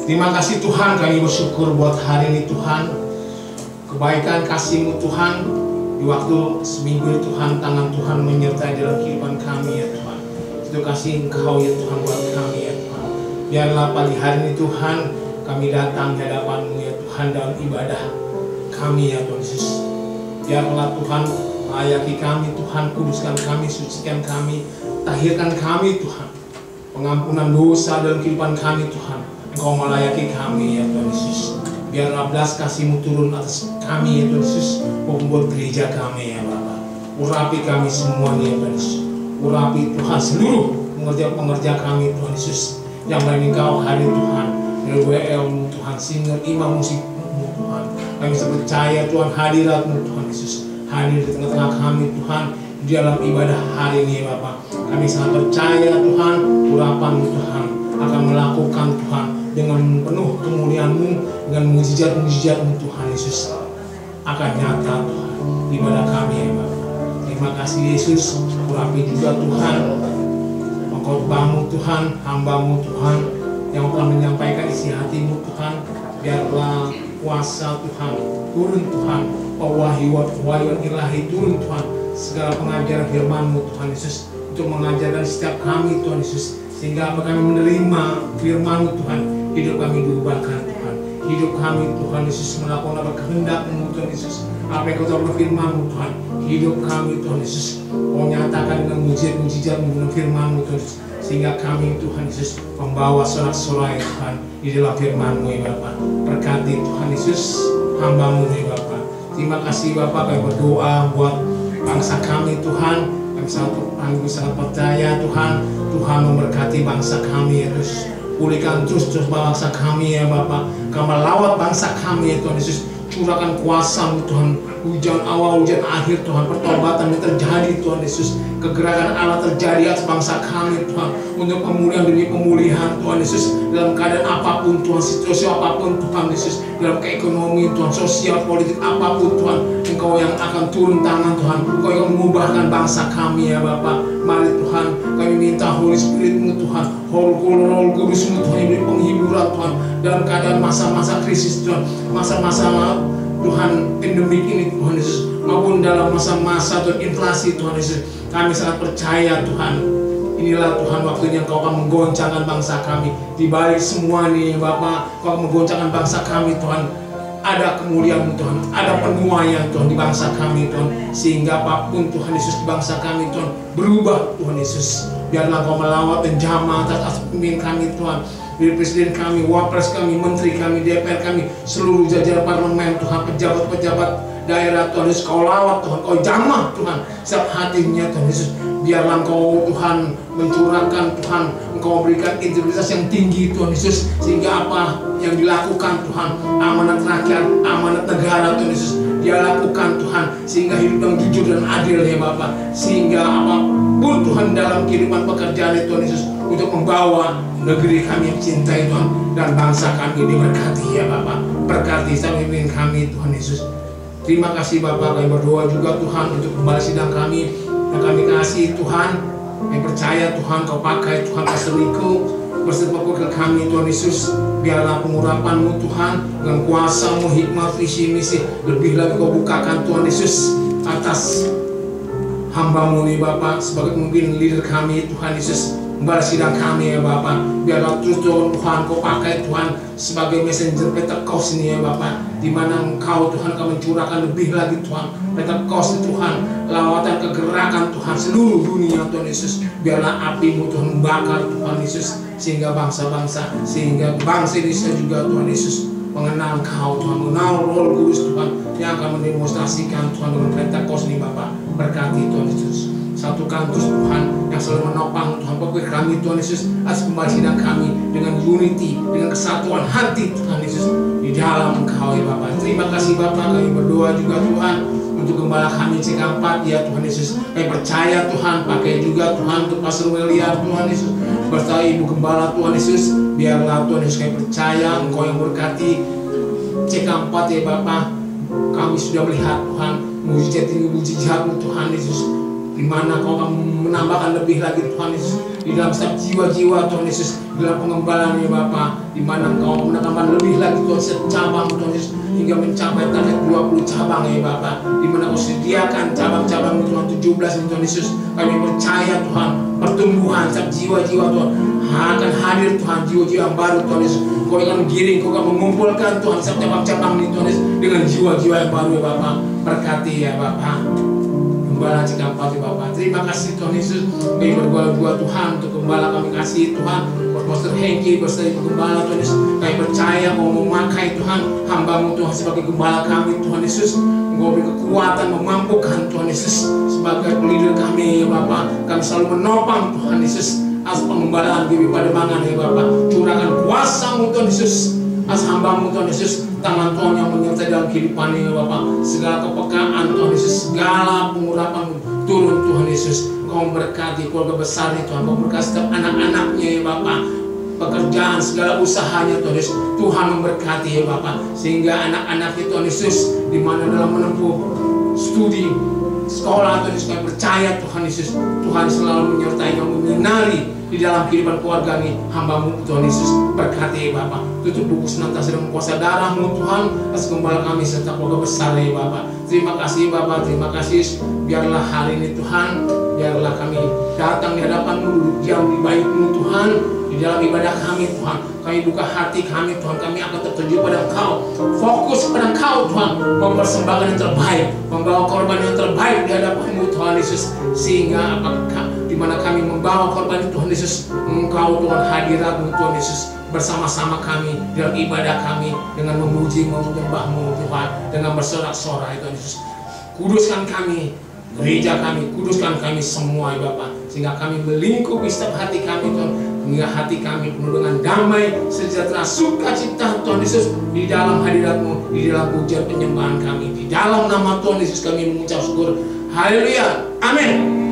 Terima kasih Tuhan, kami bersyukur buat hari ini Tuhan. Kebaikan kasih-Mu Tuhan, di waktu seminggu ini Tuhan, tangan Tuhan menyertai dalam kehidupan kami ya Tuhan. Itu kasih Engkau ya Tuhan buat kami ya Tuhan. Biarlah pagi hari ini Tuhan, kami datang di hadapan-Mu ya Tuhan dalam ibadah kami ya Tuhan Yesus. Biarlah Tuhan layaki kami Tuhan, kuduskan kami, sucikan kami, tahirkan kami Tuhan. Pengampunan dosa dalam kehidupan kami Tuhan, Engkau melayaki kami ya Tuhan Yesus. Biarlah belas kasih-Mu turun atas kami ya Tuhan Yesus, membuat gereja kami ya Bapa. Urapi kami semuanya ya Tuhan Yesus. Urapi Tuhan seluruh pengerja kami Tuhan Yesus, yang lain Engkau hadir Tuhan, dari WL-Mu Tuhan, singer, imam musik-Mu Tuhan. Kami bisa percaya Tuhan hadirat-Mu Tuhan Yesus hadir di tengah-tengah kami Tuhan di dalam ibadah hari ini ya Bapa. Kami sangat percaya Tuhan, urapan-Mu Tuhan akan melakukan Tuhan dengan penuh kemuliaan-Mu, dengan mujizat-mujizat-Mu Tuhan Yesus akan nyata Tuhan di ibadah kami ya Bapa. Terima kasih Yesus. Urapi juga Tuhan pengkhotbah-Mu Tuhan, hamba-Mu Tuhan yang telah menyampaikan isi hati-Mu Tuhan. Biarlah kuasa Tuhan turun Tuhan, wahyu ilahi turun Tuhan, segala pengajaran firman-Mu Tuhan Yesus untuk mengajarkan setiap kami Tuhan Yesus, sehingga kami menerima firman-Mu Tuhan, hidup kami diubahkan Tuhan, hidup kami Tuhan Yesus melakukan apa kehendak-Mu Tuhan Yesus, apa yang Kau tahu firman-Mu Tuhan, hidup kami Tuhan Yesus Kau nyatakan dengan mujizat-mujizat-Mu dengan firman-Mu Tuhan Yesus, sehingga kami Tuhan Yesus membawa sorak-sorai Tuhan di dalam firman-Mu ya Bapa. Berkati Tuhan Yesus hamba-Mu ya Bapa. Terima kasih Bapa, kami berdoa buat bangsa kami Tuhan. Kami sangat percaya Tuhan, Tuhan memberkati bangsa kami ya Yesus. Pulihkan terus bangsa kami ya Bapa. Kau melawat bangsa kami ya Tuhan Yesus. Curahkan kuasa-Mu Tuhan, hujan awal, hujan akhir Tuhan, pertobatan yang terjadi Tuhan Yesus, kegerakan Allah terjadi atas bangsa kami Tuhan, untuk pemulihan demi pemulihan Tuhan Yesus, dalam keadaan apapun Tuhan, situasi apapun Tuhan Yesus, dalam keekonomi Tuhan, sosial, politik apapun Tuhan, Engkau yang akan turun tangan Tuhan, Engkau yang mengubahkan bangsa kami ya Bapa. Mari Tuhan, kami minta Holy Spirit-Mu Tuhan, Roh Kudus-Mu Tuhan, yang beri penghiburan Tuhan, dalam keadaan masa-masa krisis Tuhan, masa-masa Tuhan endemik ini Tuhan Yesus, maupun dalam masa-masa Tuhan inflasi Tuhan Yesus. Kami sangat percaya Tuhan, inilah Tuhan waktunya Engkau akan menggoncangkan bangsa kami. Di balik semua ini Bapak, Engkau akan menggoncangkan bangsa kami Tuhan. Ada kemuliaan Tuhan, ada penuaian Tuhan di bangsa kami Tuhan, sehingga apapun Tuhan Yesus di bangsa kami Tuhan berubah Tuhan Yesus. Biarlah Kau melawat dan jamah atas pemimpin kami Tuhan, dari presiden kami, wapres kami, menteri kami, DPR kami, seluruh jajaran parlemen Tuhan, pejabat-pejabat daerah Tuhan Yesus, Kau lawat Tuhan, Kau jamah Tuhan setiap hatinya Tuhan Yesus. Biarlah Engkau Tuhan mencurahkan Tuhan, Engkau berikan integritas yang tinggi Tuhan Yesus, sehingga apa yang dilakukan Tuhan, amanat rakyat, amanat negara Tuhan Yesus, Dia lakukan Tuhan, sehingga hidup yang jujur dan adil ya Bapak, sehingga apapun Tuhan dalam kehidupan pekerjaan Tuhan Yesus, untuk membawa negeri kami yang cintai Tuhan, dan bangsa kami diberkati ya Bapak. Berkati pemimpin kami Tuhan Yesus. Terima kasih Bapak, kami berdoa juga Tuhan untuk kembali sidang kami yang kami kasih Tuhan, yang percaya Tuhan Kau pakai Tuhan Pastor Riko bersama ke kami Tuhan Yesus. Biarlah pengurapan-Mu Tuhan, dengan kuasa-Mu, hikmat, visi, misi lebih lagi Kau bukakan Tuhan Yesus atas hamba-Mu nih Bapak, sebagai pemimpin leader kami Tuhan Yesus, membalas sidang kami ya Bapak. Biarlah terus Tuhan Kau pakai Tuhan sebagai messenger Pentecost ini ya Bapak, di mana Engkau Tuhan akan mencurahkan lebih lagi Tuhan Pentecost Tuhan, lawatan kegerakan Tuhan seluruh dunia Tuhan Yesus. Biarlah api-Mu Tuhan membakar Tuhan Yesus, sehingga bangsa-bangsa, sehingga bangsa Indonesia juga Tuhan Yesus mengenal Engkau Tuhan, mengenal Roh Kudus Tuhan, yang akan mendemonstrasikan Tuhan dengan Pentecost ini Bapak. Berkati Tuhan Yesus, satukan terus Tuhan yang selalu menopang Tuhan pokok kami Tuhan Yesus, atas kembali sidang kami dengan unity, dengan kesatuan hati Tuhan Yesus di dalam Engkau ya Bapak. Terima kasih Bapak, kami berdoa juga Tuhan untuk gembala kami C4 ya Tuhan Yesus. Kami percaya Tuhan, pakai juga Tuhan untuk Pastor Welia Tuhan Yesus, beserta Ibu Gembala Tuhan Yesus. Biarlah Tuhan Yesus, kami percaya Engkau yang berkati C4 ya Bapak. Kami sudah melihat Tuhan mujizat-Mu Tuhan Yesus, di mana Kau akan menambahkan lebih lagi Tuhan Yesus di dalam setiap jiwa-jiwa Tuhan Yesus, di dalam pengembalaan ya Bapa, di mana Engkau menambahkan lebih lagi Tuhan setiap cabang Tuhan Yesus hingga mencapai target 20 cabang ya Bapa, di mana Kau sediakan cabang-cabang Tuhan 17 Tuhan Yesus. Kami percaya Tuhan pertumbuhan setiap jiwa-jiwa Tuhan akan hadir Tuhan, jiwa-jiwa yang baru Tuhan Yesus. Kau akan giring, Kau akan mengumpulkan Tuhan setiap cabang-cabang ini Tuhan Yesus dengan jiwa-jiwa yang baru ya Bapa. Berkati ya Bapa Gembala Cikampek ya Bapa. Terima kasih Tuhan Yesus. Kami berdoa Tuhan untuk Gembala kami kasih Tuhan, Pastor Hengki beserta Gembala Tuhan Yesus. Kami percaya Kau memakai Tuhan hamba-Mu Tuhan sebagai Gembala kami Tuhan Yesus. Engkau beri kekuatan memampukan Tuhan Yesus sebagai leader kami ya Bapa. Kami selalu menopang Tuhan Yesus atas pengembalaan GBI Pademangan ya Bapa. Curahkan kuasa-Mu Tuhan Yesus atas hamba-Mu Tuhan Yesus. Tangan Tuhan yang menyertai dalam kehidupan ya Bapa. Segala kepekaan Tuhan Yesus, segala pengurapan turun Tuhan Yesus. Kau memberkati keluarga besar Tuhan. Kau berkati setiap anak-anaknya ya Bapa. Pekerjaan, segala usahanya Tuhan Yesus, Tuhan memberkati ya Bapa. Sehingga anak-anak Tuhan Yesus di mana dalam menempuh studi sekolah Tuhan Yesus, kami percaya Tuhan Yesus, Tuhan selalu menyertai dan menyinari di dalam kehidupan keluarga ini hamba-Mu Tuhan Yesus. Berkati ya Bapa. Tutup buku senantiasa dengan kuasa darah-Mu Tuhan atas Gembala kami serta keluarga besar ya Bapa. Terima kasih Bapa, terima kasih. Biarlah hari ini Tuhan, biarlah kami datang di hadapan-Mu, duduk diam di bait-Mu Tuhan, di dalam ibadah kami Tuhan. Kami buka hati kami Tuhan, kami akan tertuju pada Engkau, fokus pada Engkau Tuhan, mempersembahkan yang terbaik, membawa korban yang terbaik di hadapan-Mu Tuhan Yesus. Sehingga apakah di mana kami membawa korban Tuhan Yesus, Engkau Tuhan hadirat-Mu Tuhan Yesus bersama-sama kami dalam ibadah kami dengan memuji menyembah-Mu Tuhan, dengan bersorak-sorai Tuhan Yesus. Kuduskan kami, gereja kami, kuduskan kami semua ya Bapa, sehingga kami melingkupi setiap hati kami Tuhan, hingga hati kami penuh dengan damai, sejahtera, sukacita Tuhan Yesus di dalam hadirat-Mu, di dalam pujian penyembahan kami, di dalam nama Tuhan Yesus kami mengucap syukur. Haleluya, amin.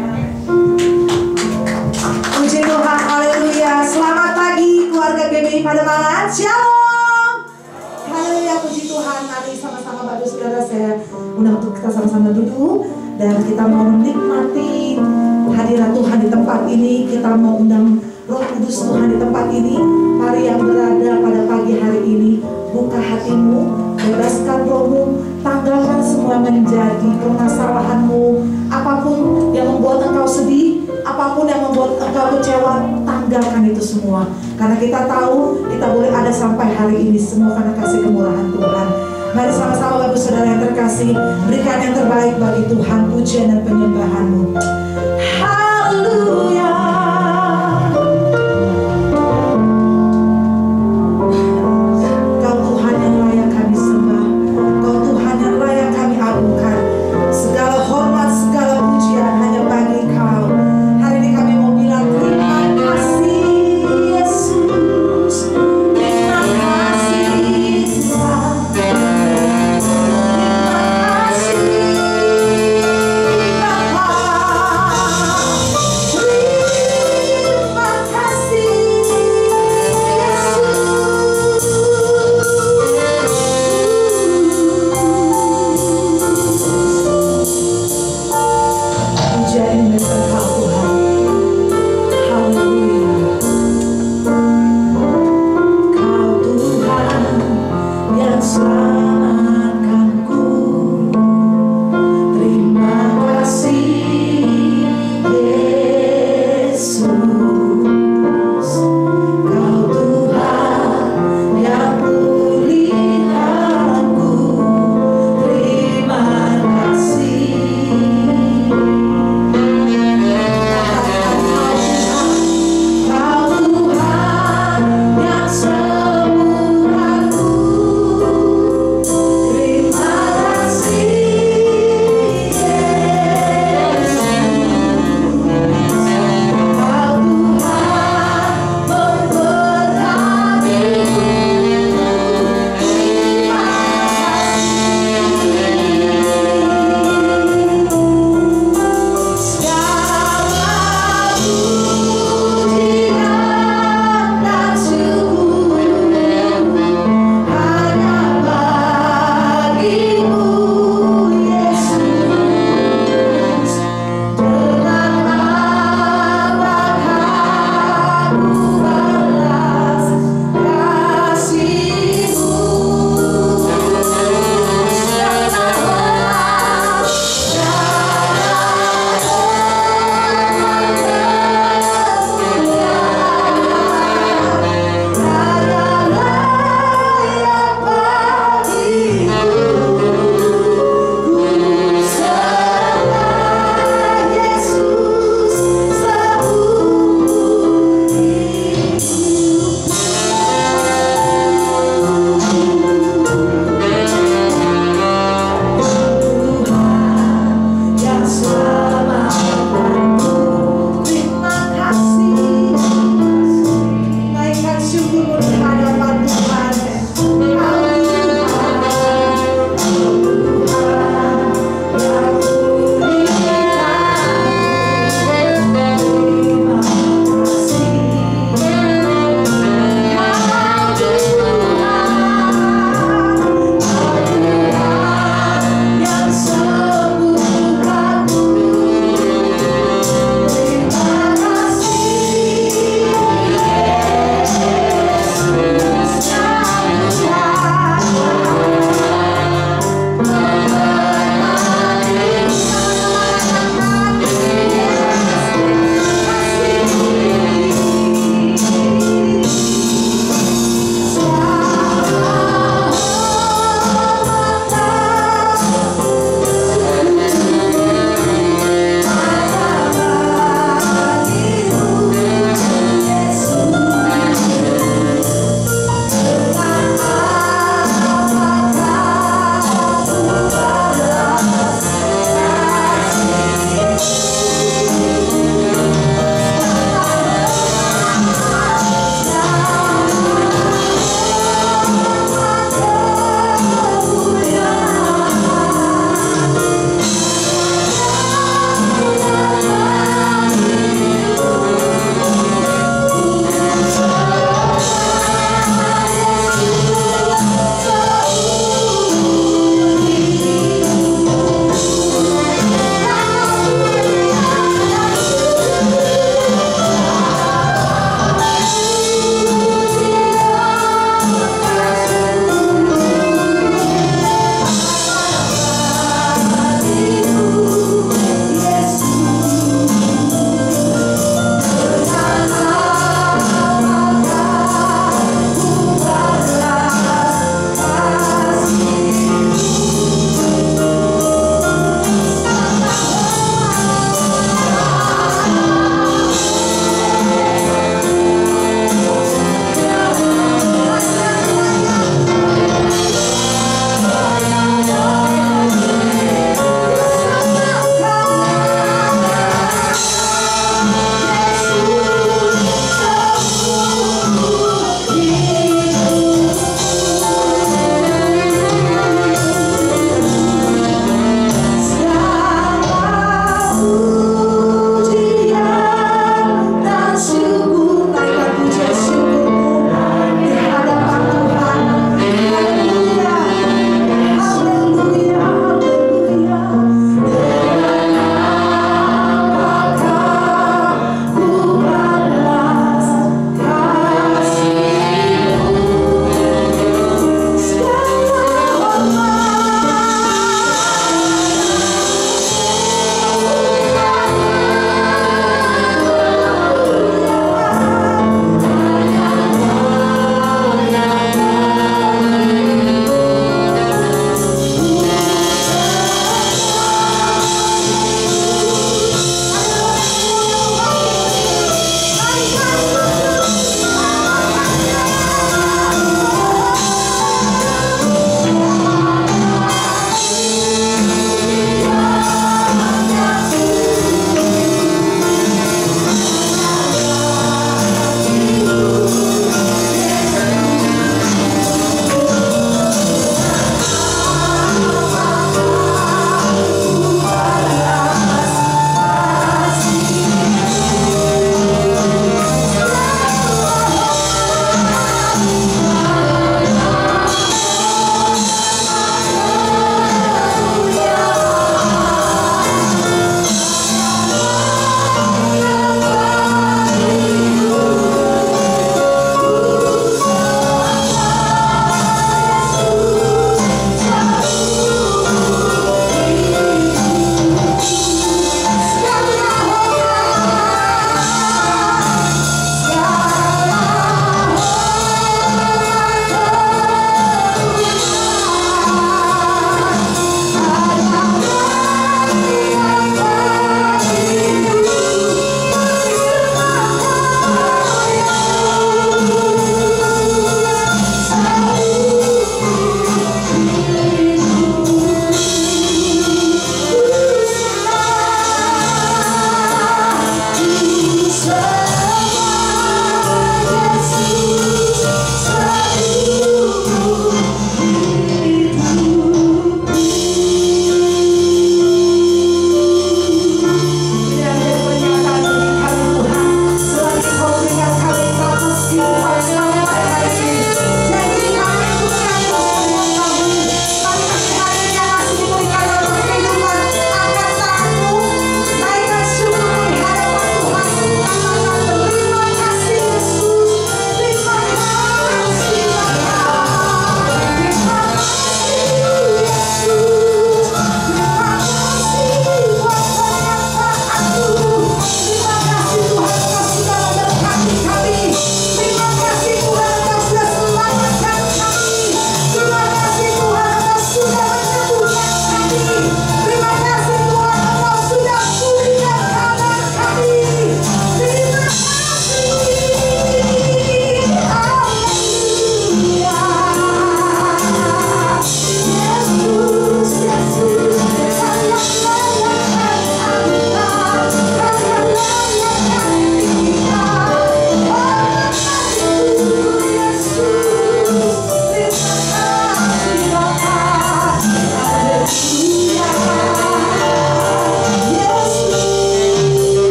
Puji Tuhan, haleluya. Selamat pagi keluarga GBI Pademangan. Shalom. Haleluya, puji Tuhan. Mari sama-sama Bapak Saudara saya undang untuk kita sama-sama duduk dan kita mau menikmati hadirat Tuhan di tempat ini. Kita mau undang Roh Kudus Tuhan di tempat ini. Mari yang berada pada pagi hari ini, buka hatimu, bebaskan rohmu, tanggalkan semua menjadi permasalahanmu. Apapun yang membuat engkau sedih, apapun yang membuat engkau kecewa, tanggalkan itu semua. Karena kita tahu kita boleh ada sampai hari ini semua karena kasih kemurahan Tuhan. Mari sama-sama Bapak Saudara yang terkasih, berikan yang terbaik bagi Tuhan, pujian dan penyembahanmu. Haleluya. Kau Tuhan yang layak kami sembah, Kau Tuhan yang layak kami agungkan. Segala hormat, segala pujian hanya bagi Kau. Hari ini kami mau bilang terima kasih Yesus, terima kasih Tuhan, terima kasih Bapa.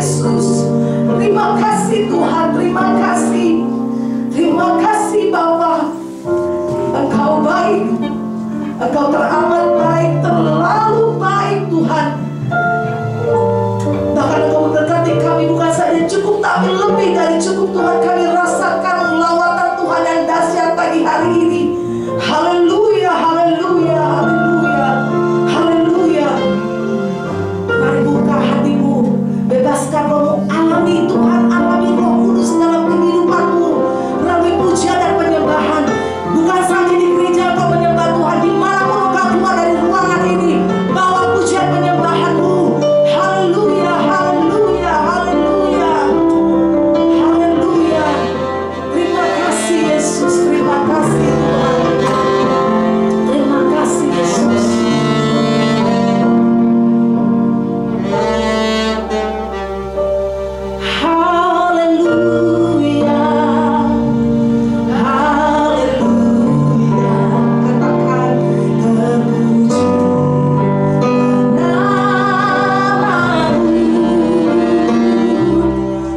Yesus. Terima kasih Tuhan, terima kasih. Terima kasih Bapa. Engkau baik, Engkau teramat baik, terlalu baik Tuhan. Bahkan Engkau memberkati kami bukan saja cukup, tapi lebih dari cukup Tuhan. Kami rasakan lawatan Tuhan yang dahsyat pagi hari ini. Haleluya, haleluya, haleluya, haleluya. Mari buka hatimu, bebaskan rohmu, alami Tuhan, alami Roh Kudus dalam kehidupanmu melalui pujian dan penyembahan. Bukan saja di gereja kau menyembah Tuhan, dimanapun kau keluar dari ruangan ini, bawa pujian penyembahanmu. Haleluya, haleluya, haleluya, haleluya. Terima kasih Yesus, terima kasih Tuhan. Terima kasih Yesus. Haleluya, haleluya. Katakan terpuji namamu,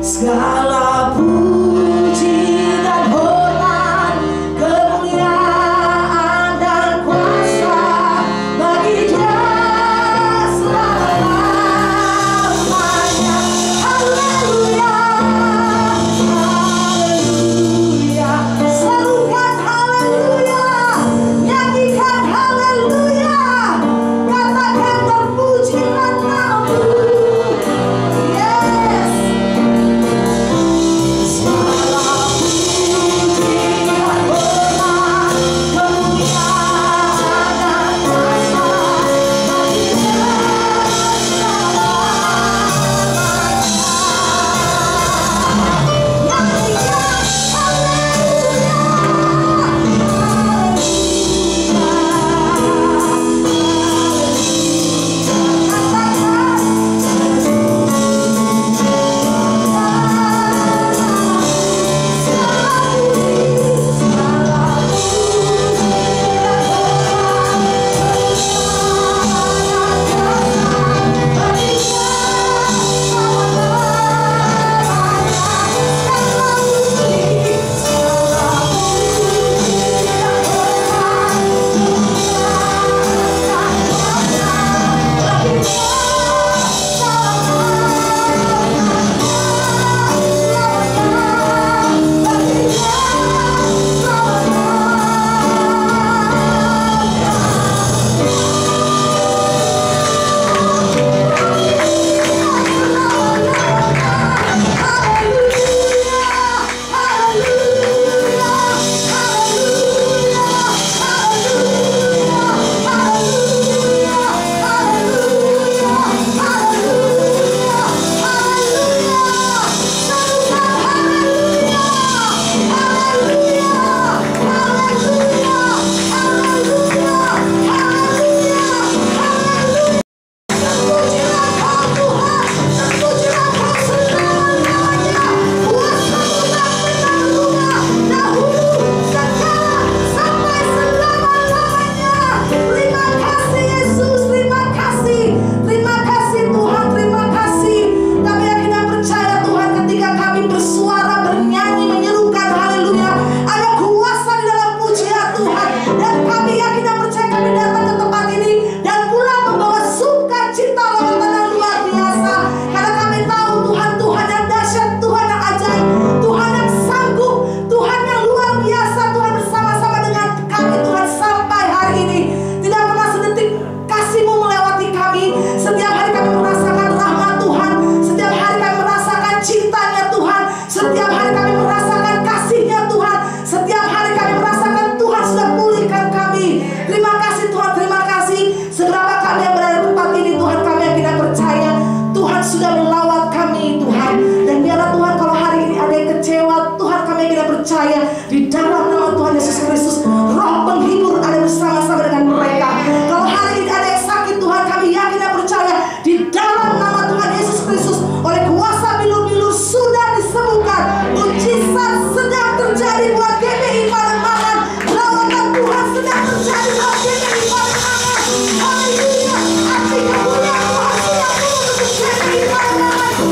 segala puji dan hormat, kemuliaan dan kuasa bagi Dia selama-lamanya. Haleluya, haleluya. Serukan haleluya, nyanyikan haleluya, katakan terpujilah namamu. Yes. Segala puji dan hormat, kemuliaan dan kuasa bagi Dia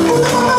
Haleluya,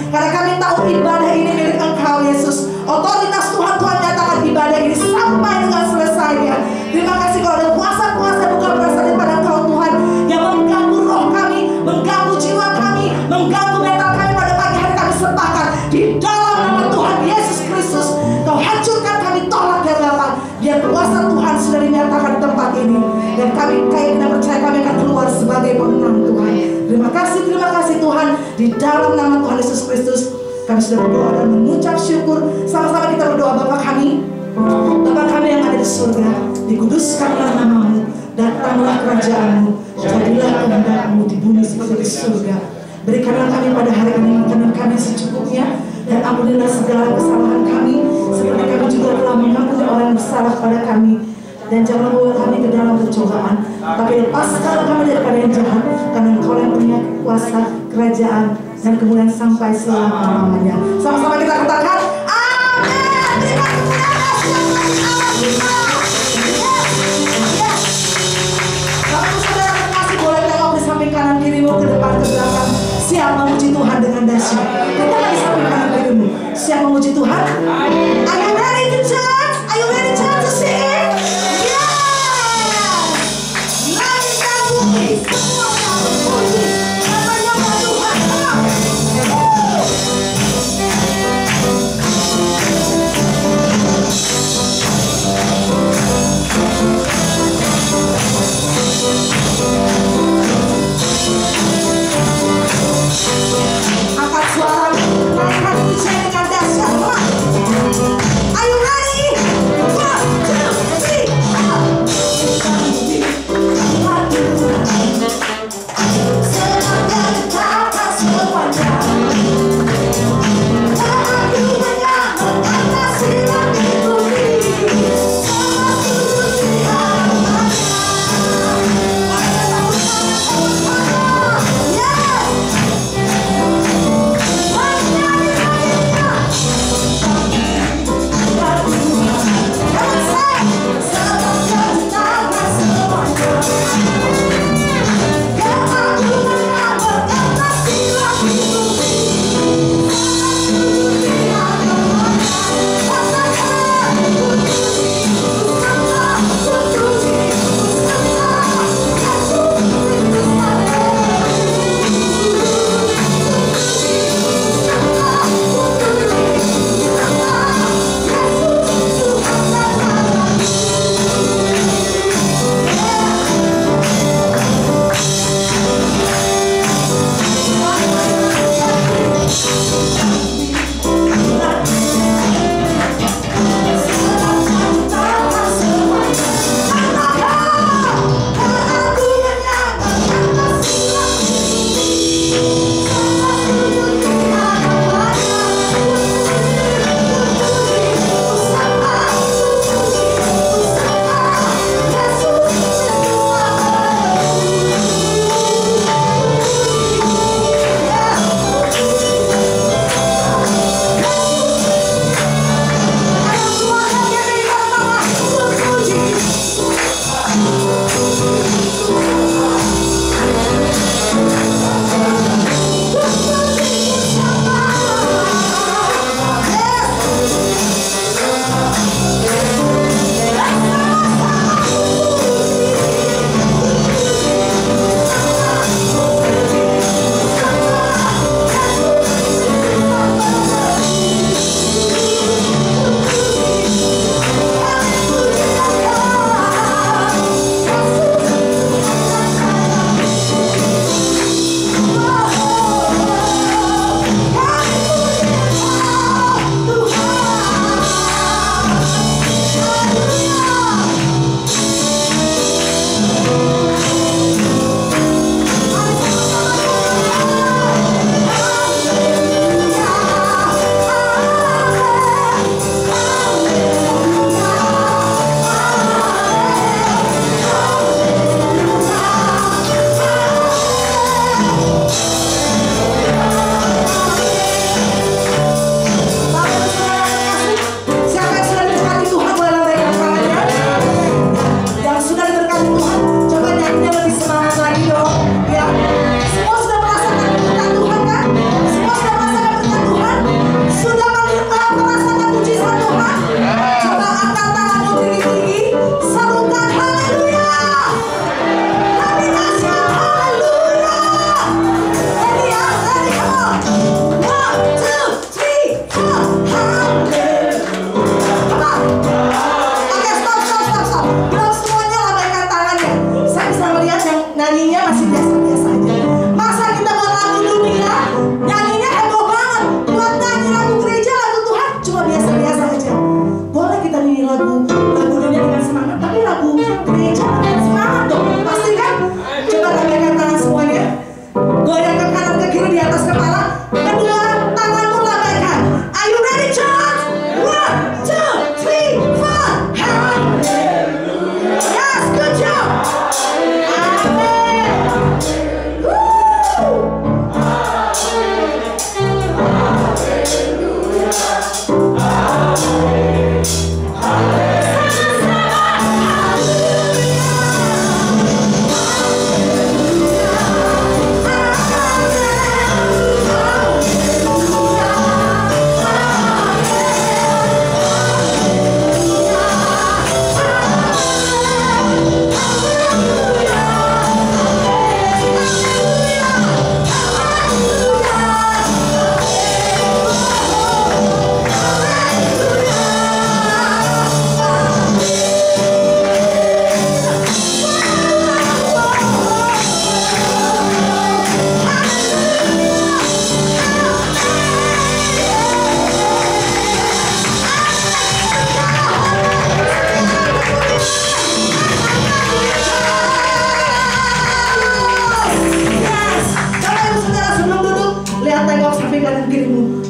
Karena kami tahu ibadah ini milik Engkau Yesus. Otoritas Tuhan nyatakan ibadah ini sampai dengan selesainya. Terima kasih kalau ada kuasa-kuasa bukan berasal daripada Engkau Tuhan, yang mengganggu roh kami, mengganggu jiwa kami, mengganggu mental kami. Pada pagi hari kami sepakat di dalam nama Tuhan Yesus Kristus, Kau hancurkan, kami tolak dan lawan. Biar kuasa Tuhan sudah dinyatakan di tempat ini, dan kami kita percaya kami akan keluar sebagai pemenang Tuhan. Terima kasih Tuhan. Di dalam nama Tuhan Yesus Kristus kami sudah berdoa dan mengucap syukur. Sama-sama kita berdoa. Bapa kami yang ada di surga, dikuduskanlah nama-Mu, datanglah kerajaan-Mu, jadilah kehendak-Mu di bumi seperti di surga. Berikanlah kami pada hari ini makanan kami secukupnya, dan ampunilah segala kesalahan kami, seperti kami juga telah mengampuni orang yang bersalah pada kami. Dan jangan bawa kami ke dalam pencobaan, tapi lepaskanlah kami daripada yang jahat, karena Engkau yang punya kuasa, kerajaan, dan kemuliaan sampai selama-lamanya. Sama-sama kita katakan amin. Terima kasih Allah kita. Kalau saudara terkasih, boleh tengok di samping kanan kirimu, ke depan ke belakang. Siap memuji Tuhan dengan dahsyat. Kita di samping kanan kirimu. Siap memuji Tuhan. Are you ready to church? Are you ready to sing? Angkat suara, naikkan pujian dengan dahsyat. Are you ready? 1, 2, 3, 4. biasa-biasa aja. Masa kita buat lagu dunia, nyanyinya heboh banget. Buat nyanyi lagu gereja, lagu Tuhan cuma biasa-biasa aja. Boleh kita nyanyi lagu dunia dengan semangat, tapi lagu gereja dengan semangat dong. Pasti kan? Coba lambaikan tangan semuanya. Goyangkan kanan ke kiri di atas kepala. Kedua tanganmu lambaikan. Are you ready, church? 1, 2, 3, 4. Hallelujah. Yes, good job. Amen. Woo.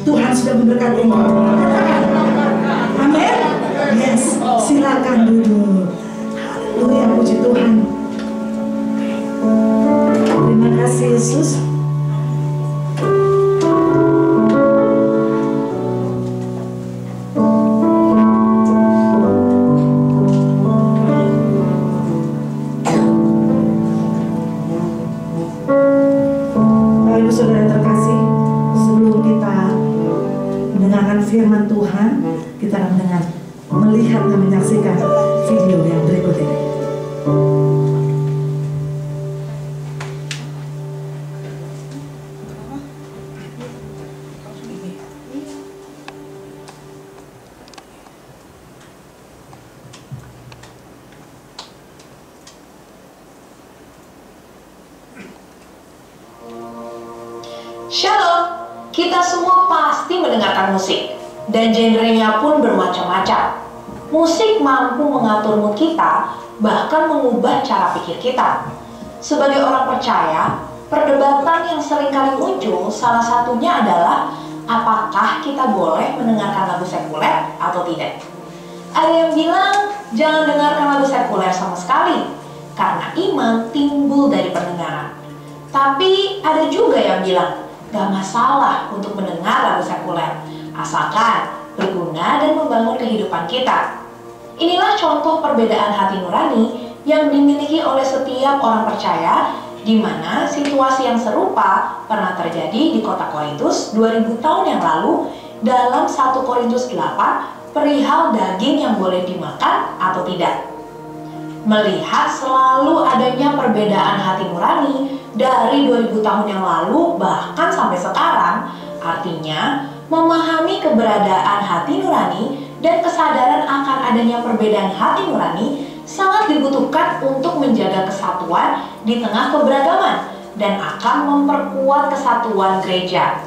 Tuhan sudah memberkati engkau. Amin. Yes, silakan duduk. Haleluya, puji Tuhan. Terima kasih Yesus. Bapak Saudara terkasih, sebelum kita mendengarkan firman Tuhan, kita akan melihat dan menyaksikan video yang berikut ini. Shalom, kita semua pasti mendengarkan musik, dan genrenya pun bermacam-macam. Musik mampu mengatur mood kita, bahkan mengubah cara pikir kita. Sebagai orang percaya, perdebatan yang sering kali muncul salah satunya adalah apakah kita boleh mendengarkan lagu sekuler atau tidak. Ada yang bilang jangan dengarkan lagu sekuler sama sekali, karena iman timbul dari pendengaran. Tapi ada juga yang bilang gak masalah untuk mendengar lagu sekuler, asalkan berguna dan membangun kehidupan kita. Inilah contoh perbedaan hati nurani yang dimiliki oleh setiap orang percaya, di mana situasi yang serupa pernah terjadi di kota Korintus 2000 tahun yang lalu dalam 1 Korintus 8 perihal daging yang boleh dimakan atau tidak. Melihat selalu adanya perbedaan hati nurani dari 2000 tahun yang lalu bahkan sampai sekarang, artinya memahami keberadaan hati nurani dan kesadaran akan adanya perbedaan hati nurani sangat dibutuhkan untuk menjaga kesatuan di tengah keberagaman dan akan memperkuat kesatuan gereja.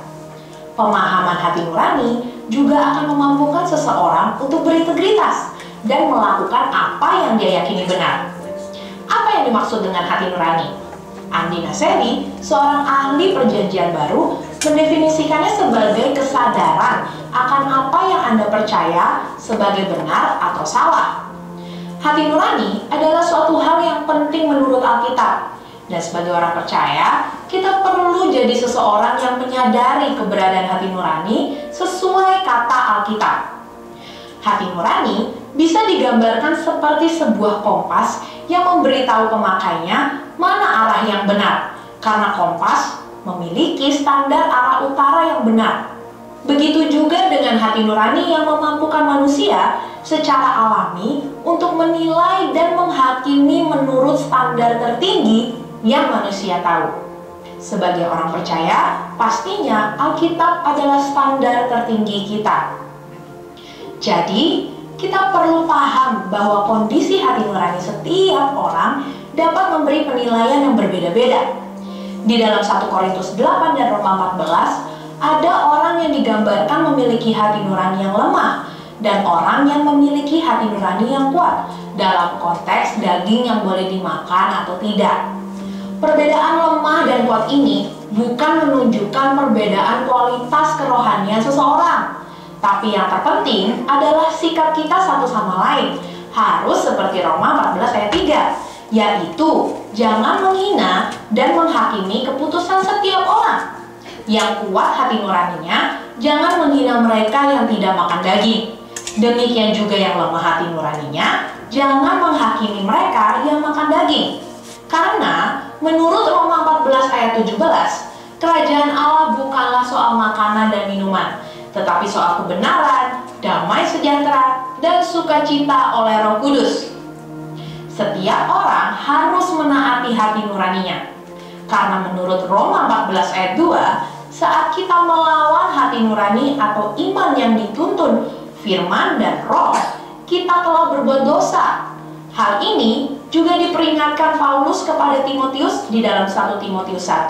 Pemahaman hati nurani juga akan memampukan seseorang untuk berintegritas dan melakukan apa yang dia yakini benar. Apa yang dimaksud dengan hati nurani? Andi Naseri, seorang ahli perjanjian baru, mendefinisikannya sebagai kesadaran akan apa yang Anda percaya sebagai benar atau salah. Hati nurani adalah suatu hal yang penting menurut Alkitab. Dan sebagai orang percaya, kita perlu jadi seseorang yang menyadari keberadaan hati nurani sesuai kata Alkitab. Hati nurani bisa digambarkan seperti sebuah kompas yang memberitahu pemakainya mana arah yang benar, karena kompas memiliki standar arah utara yang benar. Begitu juga dengan hati nurani yang memampukan manusia secara alami untuk menilai dan menghakimi menurut standar tertinggi yang manusia tahu. Sebagai orang percaya, pastinya Alkitab adalah standar tertinggi kita. Jadi, kita perlu paham bahwa kondisi hati nurani setiap orang dapat memberi penilaian yang berbeda-beda Di dalam 1 Korintus 8 dan Roma 14, ada orang yang digambarkan memiliki hati nurani yang lemah dan orang yang memiliki hati nurani yang kuat dalam konteks daging yang boleh dimakan atau tidak. Perbedaan lemah dan kuat ini bukan menunjukkan perbedaan kualitas kerohanian seseorang, tapi yang terpenting adalah sikap kita satu sama lain harus seperti Roma 14 ayat 3, yaitu jangan menghina dan menghakimi keputusan setiap orang. Yang kuat hati nuraninya, jangan menghina mereka yang tidak makan daging. Demikian juga yang lemah hati nuraninya, jangan menghakimi mereka yang makan daging. Karena menurut Roma 14 ayat 17, kerajaan Allah bukanlah soal makanan dan minuman, tetapi soal kebenaran, damai sejahtera, dan sukacita oleh Roh Kudus. Setiap orang harus menaati hati nuraninya. Karena menurut Roma 14 ayat 2, saat kita melawan hati nurani atau iman yang dituntun firman dan roh, kita telah berbuat dosa. Hal ini juga diperingatkan Paulus kepada Timotius di dalam 1 Timotius 1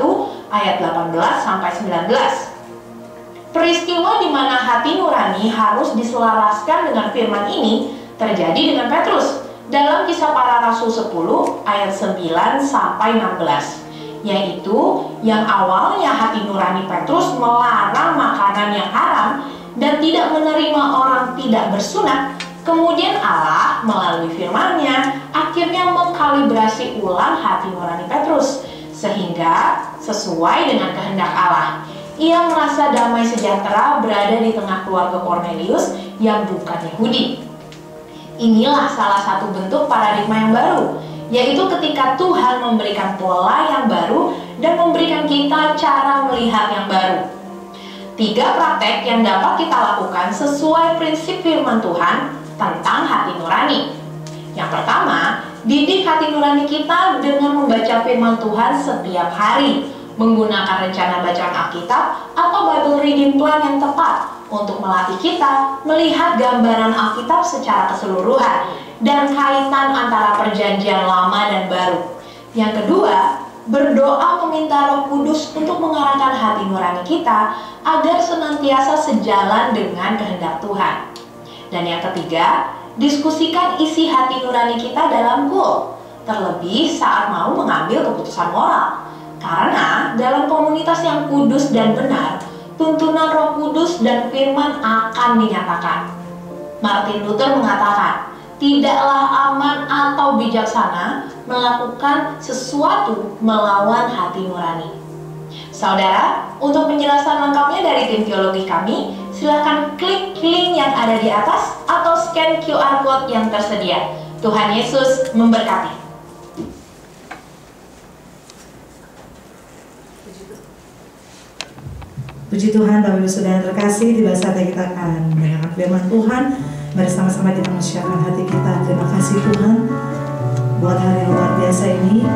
ayat 18 sampai 19. Peristiwa di mana hati nurani harus diselaraskan dengan firman ini terjadi dengan Petrus dalam Kisah Para Rasul 10 ayat 9 sampai 16. Yaitu yang awalnya hati nurani Petrus melarang makanan yang haram dan tidak menerima orang tidak bersunat, kemudian Allah melalui firman-Nya akhirnya mengkalibrasi ulang hati nurani Petrus sehingga sesuai dengan kehendak Allah. Ia merasa damai sejahtera berada di tengah keluarga Kornelius yang bukan Yahudi. Inilah salah satu bentuk paradigma yang baru, yaitu ketika Tuhan memberikan pola yang baru dan memberikan kita cara melihat yang baru. 3 praktek yang dapat kita lakukan sesuai prinsip firman Tuhan tentang hati nurani. Yang pertama, didik hati nurani kita dengan membaca firman Tuhan setiap hari, menggunakan rencana bacaan Alkitab atau Bible Reading Plan yang tepat untuk melatih kita melihat gambaran Alkitab secara keseluruhan dan kaitan antara perjanjian lama dan baru. Yang kedua, berdoa meminta Roh Kudus untuk mengarahkan hati nurani kita agar senantiasa sejalan dengan kehendak Tuhan. Dan yang ketiga, diskusikan isi hati nurani kita dalam goal, terlebih saat mau mengambil keputusan moral. Karena dalam komunitas yang kudus dan benar, tuntunan Roh Kudus dan firman akan dinyatakan. Martin Luther mengatakan, tidaklah aman atau bijaksana melakukan sesuatu melawan hati nurani. Saudara, untuk penjelasan lengkapnya dari tim teologi kami, silakan klik link yang ada di atas atau scan QR Code yang tersedia. Tuhan Yesus memberkati. Puji Tuhan, Bapak Ibu Saudara terkasih, di saatnya kita akan mendengarkan firman Tuhan. Mari sama-sama kita menyiapkan hati kita. Terima kasih Tuhan buat hari yang luar biasa ini,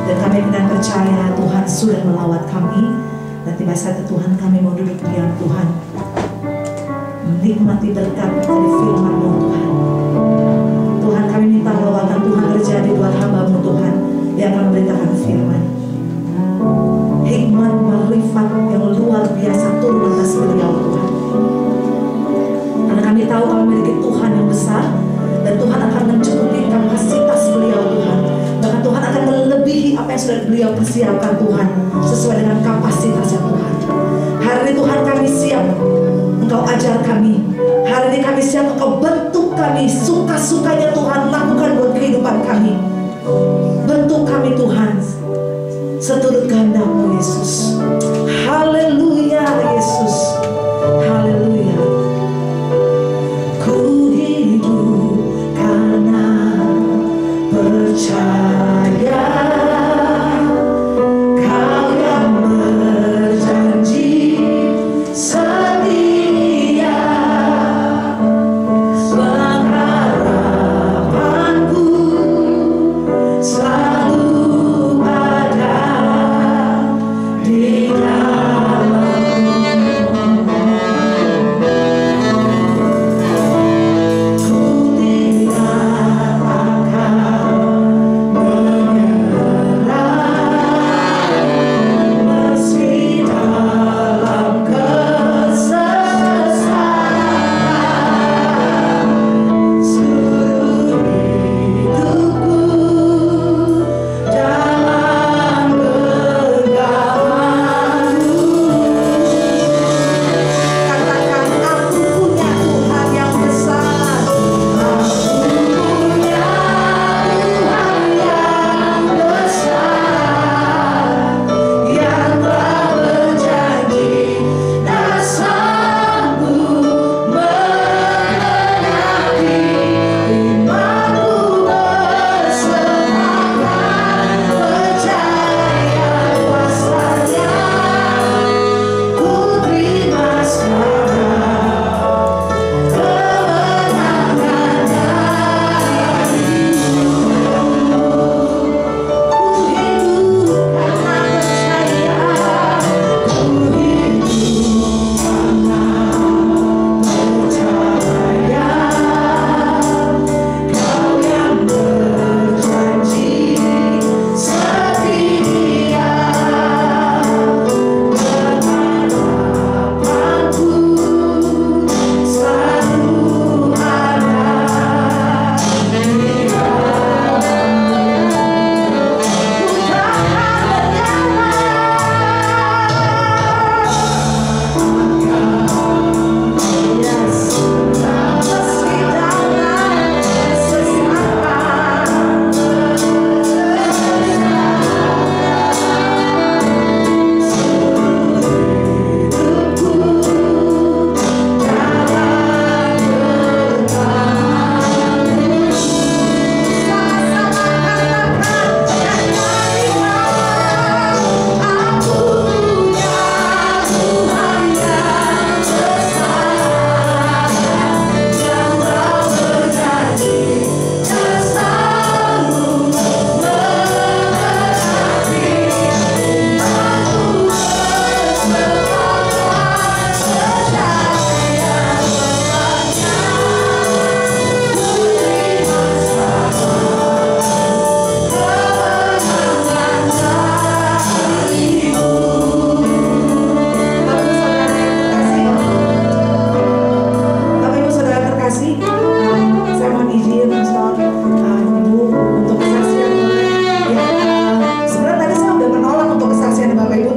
dan kami benar percaya Tuhan sudah melawat kami, dan tiba saatnya Tuhan kami mau duduk diam Tuhan, menikmati berkat dari firman-Mu Tuhan. Tuhan, kami minta lawatan Tuhan terjadi buat hamba-Mu Tuhan yang akan memberitakan firman. Hikmat marifat yang luar biasa turun atas beliau Tuhan. Karena kami tahu kami memiliki Tuhan yang besar, dan Tuhan akan mencukupi kapasitas beliau Tuhan. Bahkan Tuhan akan melebihi apa yang sudah beliau persiapkan Tuhan, sesuai dengan kapasitasnya Tuhan. Hari ini Tuhan kami siap Engkau ajar kami. Hari ini kami siap Engkau bentuk kami, suka-sukanya Tuhan lakukan buat kehidupan kami. Bentuk kami Tuhan seturut kehendak-Mu Yesus. Haleluya Yesus. Haleluya. Ku hidup karena percaya Kau yang berjanji setia. Pengharapanku selalu ada di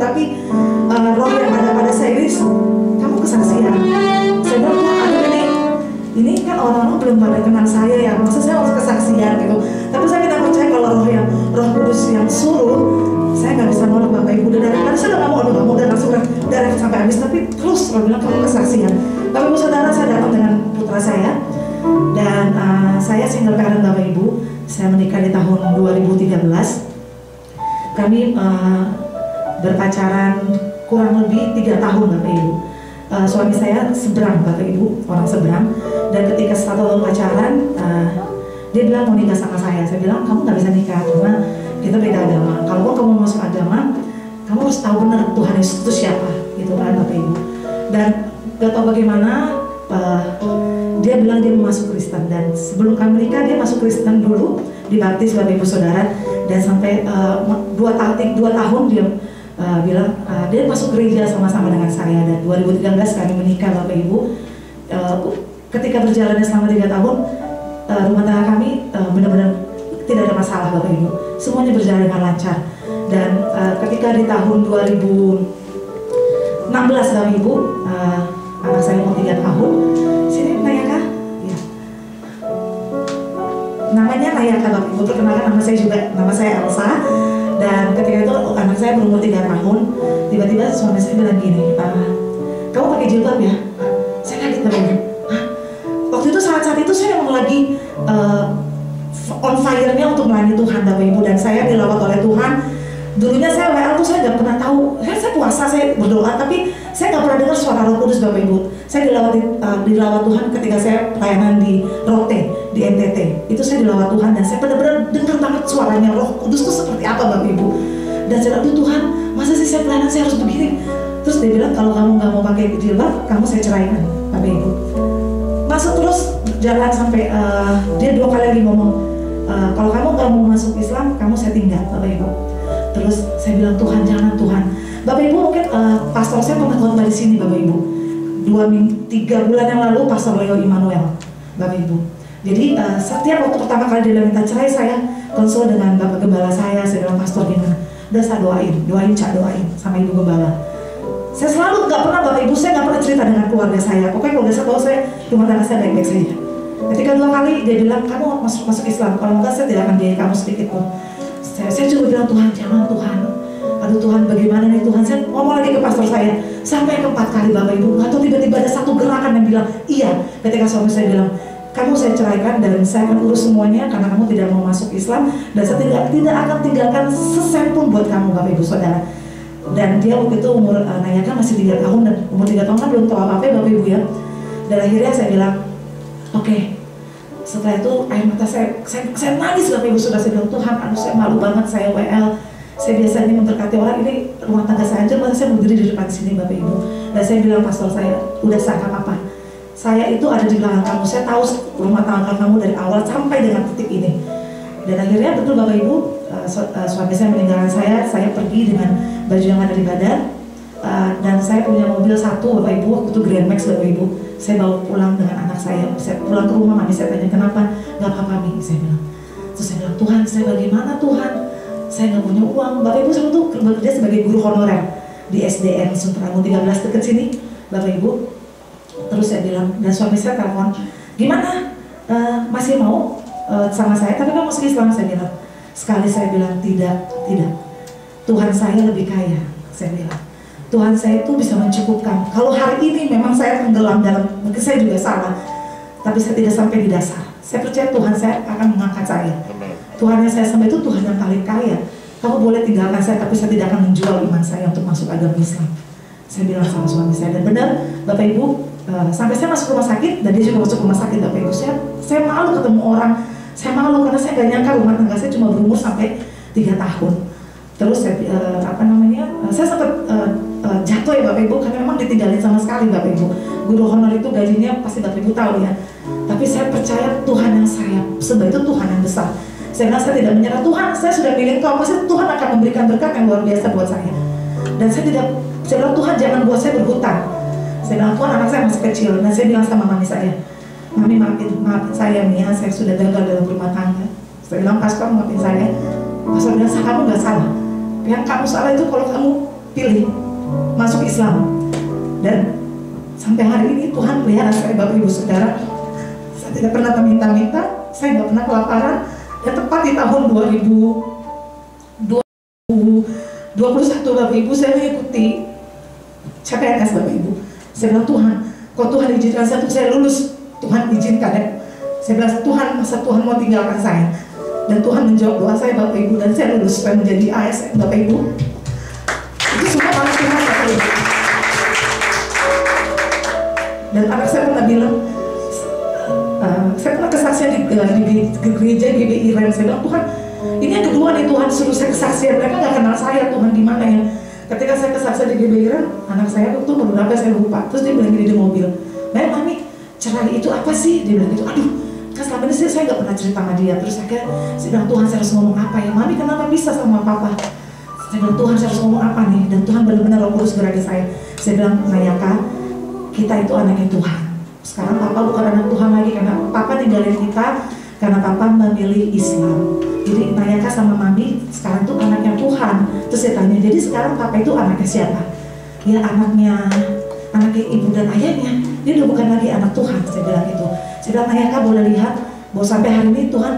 tapi roh yang ada pada saya ini, kamu kesaksian. Saya bilang, Tuhan, aduh ini kan orang-orang belum pada kenal saya ya, maksud saya harus kesaksian gitu. Tapi saya tidak percaya kalau roh kudus yang suruh, saya nggak bisa nolak Bapak Ibu. Dan daripada saya udah nggak mau dan langsung darah sampai habis, tapi terus roh bilang kamu kesaksian. Bapak Ibu Saudara, saya datang dengan putra saya, dan saya single parent Bapak Ibu. Saya menikah di tahun 2013. Kami berpacaran kurang lebih 3 tahun Bapak Ibu. Suami saya seberang Bapak Ibu, orang seberang. Dan ketika 1 tahun pacaran, dia bilang mau nikah sama saya. Saya bilang kamu nggak bisa nikah karena kita beda agama. Kalau kamu masuk agama, kamu harus tahu benar Tuhan Yesus itu siapa, gitu kan Bapak Ibu. Dan gak tahu bagaimana dia bilang dia mau masuk Kristen, dan sebelum kami menikah dia masuk Kristen dulu, dibaptis Bapak Ibu Saudara, dan sampai 2 tahun dia bilang dia masuk gereja sama-sama dengan saya. Dan 2013 kami menikah Bapak Ibu. Ketika berjalannya selama 3 tahun, rumah tangga kami benar-benar tidak ada masalah Bapak Ibu, semuanya berjalan dengan lancar. Dan ketika di tahun 2016 Bapak Ibu, anak saya mau 3 tahun. Sini Nayaka, ya. Namanya Nayaka Bapak Ibu, perkenalkan nama saya juga, nama saya Elsa. Dan ketika itu anak saya berumur 3 tahun, tiba-tiba suami saya bilang gini, kamu pakai jilbab ya? Saya kaget Bapak Ibu. Waktu itu saat itu saya memang lagi on fire-nya untuk melayani Tuhan Bapak Ibu, dan saya dilawat oleh Tuhan. Dulunya saya WL tuh saya nggak pernah tahu, saya puasa, saya berdoa, tapi saya nggak pernah dengar suara Roh Kudus Bapak Ibu. Saya dilawat Tuhan ketika saya pelayanan di Rote, di NTT. Itu saya dilawat Tuhan, dan saya benar-benar dengar banget suaranya Roh Kudus itu seperti apa Bapak Ibu. Dan saya bilang, Tuhan, masa sih saya pelayanan saya harus begini? Terus dia bilang, kalau kamu nggak mau pakai jilbab, kamu saya ceraikan Bapak Ibu. Masuk terus jalan sampai dia 2 kali lagi ngomong, kalau kamu nggak mau masuk Islam, kamu saya tinggal Bapak Ibu. Terus saya bilang, Tuhan jangan Tuhan. Bapak Ibu mungkin pastor saya pernah khotbah di sini Bapak Ibu. 3 bulan yang lalu Pastor Leo Immanuel Bapak Ibu. Jadi setiap waktu pertama kali dia minta cerai, saya konsul dengan Bapak Gembala saya bilang, Pastor gimana? Udah saya doain sama Ibu Gembala. Saya selalu nggak pernah Bapak Ibu, saya nggak pernah cerita dengan keluarga saya. Pokoknya keluarga saya tahu saya rumah tangga saya baik-baik saja. Ketika 2 kali dia bilang, kamu masuk Islam, kalau enggak saya tidak akan biayai kamu sedikit pun. Saya juga bilang, Tuhan jangan Tuhan. Aduh Tuhan, bagaimana nih Tuhan? Saya ngomong lagi ke pastor saya, sampai ke 4 kali Bapak Ibu. Atau tiba-tiba ada satu gerakan yang bilang, iya. Ketika suami saya bilang, kamu saya ceraikan dan saya akan urus semuanya karena kamu tidak mau masuk Islam, dan saya tidak akan tinggalkan sesen pun buat kamu Bapak Ibu Saudara. Dan dia waktu itu umur Nayaka masih 3 tahun, dan umur 3 tahun kan belum tahu apa-apa Bapak Ibu ya. Dan akhirnya saya bilang, oke. Setelah itu air mata saya nangis Bapak Ibu Saudara. Saya bilang, Tuhan, aduh saya malu banget, saya WL. Saya biasanya memberkati orang, ini rumah tangga saya aja, masa saya berdiri di depan sini Bapak Ibu. Dan saya bilang, pastor saya, udah sangka apa? Saya itu ada di belakang kamu, saya tahu rumah tangga kamu dari awal sampai dengan titik ini. Dan akhirnya betul Bapak Ibu, suami saya meninggalkan saya pergi dengan baju yang ada di badan. Dan saya punya mobil 1 Bapak Ibu, waktu itu Grand Max Bapak Ibu. Saya bawa pulang dengan anak saya pulang ke rumah, mami saya tanya kenapa? Gak apa-apa Mi, saya bilang. Terus saya bilang, Tuhan saya bagaimana Tuhan? Saya gak punya uang. Bapak Ibu saya tuh bekerja sebagai guru honorer di SDN Suntragung 13 dekat sini Bapak Ibu. Terus saya bilang, dan suami saya telepon, gimana? Masih mau sama saya? Tapi kamu masuk Islam? Saya bilang. Sekali saya bilang, tidak. Tuhan saya lebih kaya, saya bilang. Tuhan saya itu bisa mencukupkan. Kalau hari ini memang saya tenggelam dalam, mungkin saya juga salah, tapi saya tidak sampai di dasar. Saya percaya Tuhan saya akan mengangkat saya. Tuhan yang saya sembah itu Tuhan yang paling kaya. Kamu boleh tinggalkan saya, tapi saya tidak akan menjual iman saya untuk masuk agama Islam. Saya bilang sama suami saya, dan benar Bapak Ibu, sampai saya masuk rumah sakit, dan dia juga masuk rumah sakit Bapak Ibu. Saya malu ketemu orang, saya malu karena saya gak nyangka rumah tangga saya cuma berumur sampai 3 tahun. Terus saya, saya sempat jatuh ya Bapak Ibu, karena memang ditinggalin sama sekali Bapak Ibu. Guru honor itu gajinya pasti Bapak Ibu tahu ya. Tapi saya percaya Tuhan yang saya sembah itu Tuhan yang besar. Saya bilang saya tidak menyerah, Tuhan saya sudah pilih Engkau, pasti Tuhan akan memberikan berkat yang luar biasa buat saya. Dan saya bilang Tuhan jangan buat saya berhutang. Saya bilang Tuhan anak saya masih kecil, dan saya bilang sama mami saya, Mami maafin saya nih ya, saya sudah gagal dalam rumah tangga. Saya bilang pastor maafin saya. Pastor bilang kamu gak salah. Yang kamu salah itu kalau kamu pilih masuk Islam. Dan sampai hari ini Tuhan pelihara saya, Bapak Ibu Saudara. Saya tidak pernah meminta-minta, saya tidak pernah kelaparan. Dan tepat di tahun 2021 Bapak Ibu, saya mengikuti CPNS Bapak Ibu. Saya bilang, Tuhan, kok Tuhan izinkan saya untuk saya lulus? Tuhan izinkan ya. Saya bilang, Tuhan, masa Tuhan mau tinggalkan saya? Dan Tuhan menjawab doa saya Bapak Ibu, dan saya lulus supaya menjadi ASN Bapak Ibu. Itu semua oleh Tuhan Bapak Ibu. Dan anak saya pernah bilang, saya pernah kesaksian di gereja GBI Rem. Saya bilang, Tuhan, ini yang kedua nih Tuhan suruh saya kesaksian. Mereka nggak kenal saya, Tuhan gimana ya. Ketika saya kesaksian di GBI Rem, anak saya waktu umur berapa saya lupa. Terus dia bilang gini di mobil, Mbak Mami, cerai itu apa sih? Dia bilang gitu. Aduh, kan selama ini saya nggak pernah cerita sama dia. Terus akhirnya saya bilang, Tuhan saya harus ngomong apa ya? Mami kenapa bisa sama papa? Saya bilang, Tuhan saya harus ngomong apa nih? Dan Tuhan benar-benar Roh Kudus gerak di saya. Saya bilang, Nayaka, kita itu anaknya Tuhan. Sekarang papa bukan anak Tuhan lagi, karena papa ninggalin kita karena papa memilih Islam. Jadi Nayaka sama Mami sekarang tuh anaknya Tuhan. Terus saya tanya, jadi sekarang papa itu anaknya siapa? Ya anaknya ibu dan ayahnya. Dia udah bukan lagi anak Tuhan. Saya bilang gitu. Saya bilang, Nayaka boleh lihat bahwa sampai hari ini Tuhan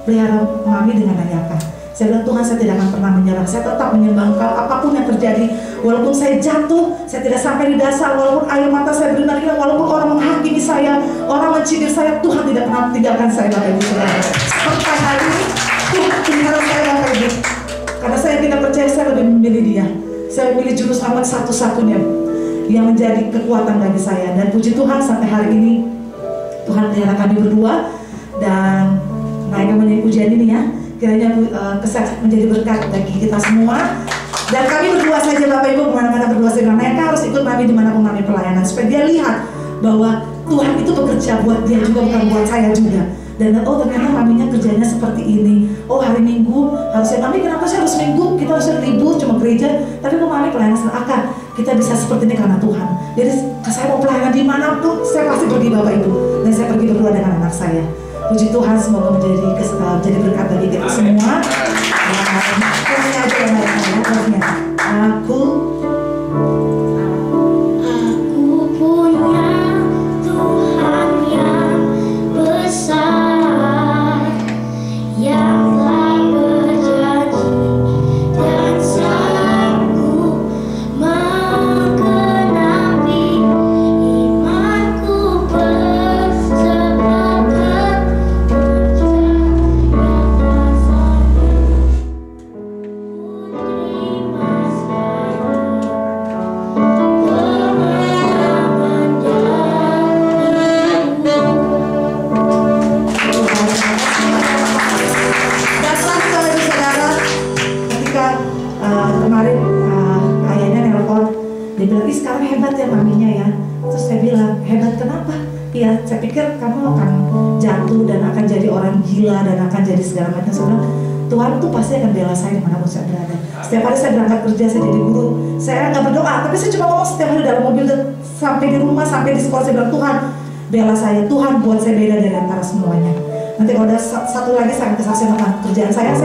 pelihara Mami dengan Nayaka. Saya bilang, Tuhan, saya tidak akan pernah menyerah. Saya tetap menyembah Engkau apapun yang terjadi. Walaupun saya jatuh, saya tidak sampai di dasar. Walaupun air mata saya berinak-inak, walaupun orang menghakimi saya, orang mencibir saya, Tuhan tidak pernah tinggalkan saya, Bapak Ibu Saudara. Sampai hari ini Tuhan pelihara saya, Bapak Ibu. Karena saya tidak percaya, saya lebih memilih Dia. Saya memilih juru selamat satu-satunya yang menjadi kekuatan bagi saya. Dan puji Tuhan sampai hari ini Tuhan pelihara kami berdua. Dan naikkan menyanyi pujian ini ya, kiranya kesaksian menjadi berkat bagi kita semua. Dan kami berdua saja Bapak Ibu, kemana-mana berdua saya bilang, mereka harus ikut Mami dimanapun Mami pelayanan, supaya dia lihat bahwa Tuhan itu bekerja buat dia juga, bukan buat saya juga. Dan oh ternyata Maminya kerjanya seperti ini. Oh hari Minggu harusnya Mami, kenapa sih harus Minggu? Kita harusnya libur cuma gereja. Tapi kok Mami pelayanan akan kita bisa seperti ini karena Tuhan. Jadi saya mau pelayanan dimanapun, saya pasti pergi Bapak Ibu. Dan saya pergi berdua dengan anak saya. Puji Tuhan, semoga menjadi berkat bagi kita semua. Ini aja yang lainnya. Aku punya Tuhan yang besar, yang telah berjanji dan sanggup menggenapi imanku bersepakat sekarang hebat ya Maminya ya. Terus saya bilang, hebat kenapa? Ya saya pikir kamu akan jatuh dan akan jadi orang gila dan akan jadi segala macam. Saya bilang, Tuhan tuh pasti akan bela saya dimanapun saya berada. Setiap hari saya berangkat kerja, saya jadi guru. Saya nggak berdoa, tapi saya cuma ngomong setiap hari dalam mobil dan sampai di rumah, sampai di sekolah. Saya bilang, Tuhan bela saya, Tuhan buat saya beda dari antara semuanya. Nanti kalau ada satu lagi saya kesaksian tentang kerjaan saya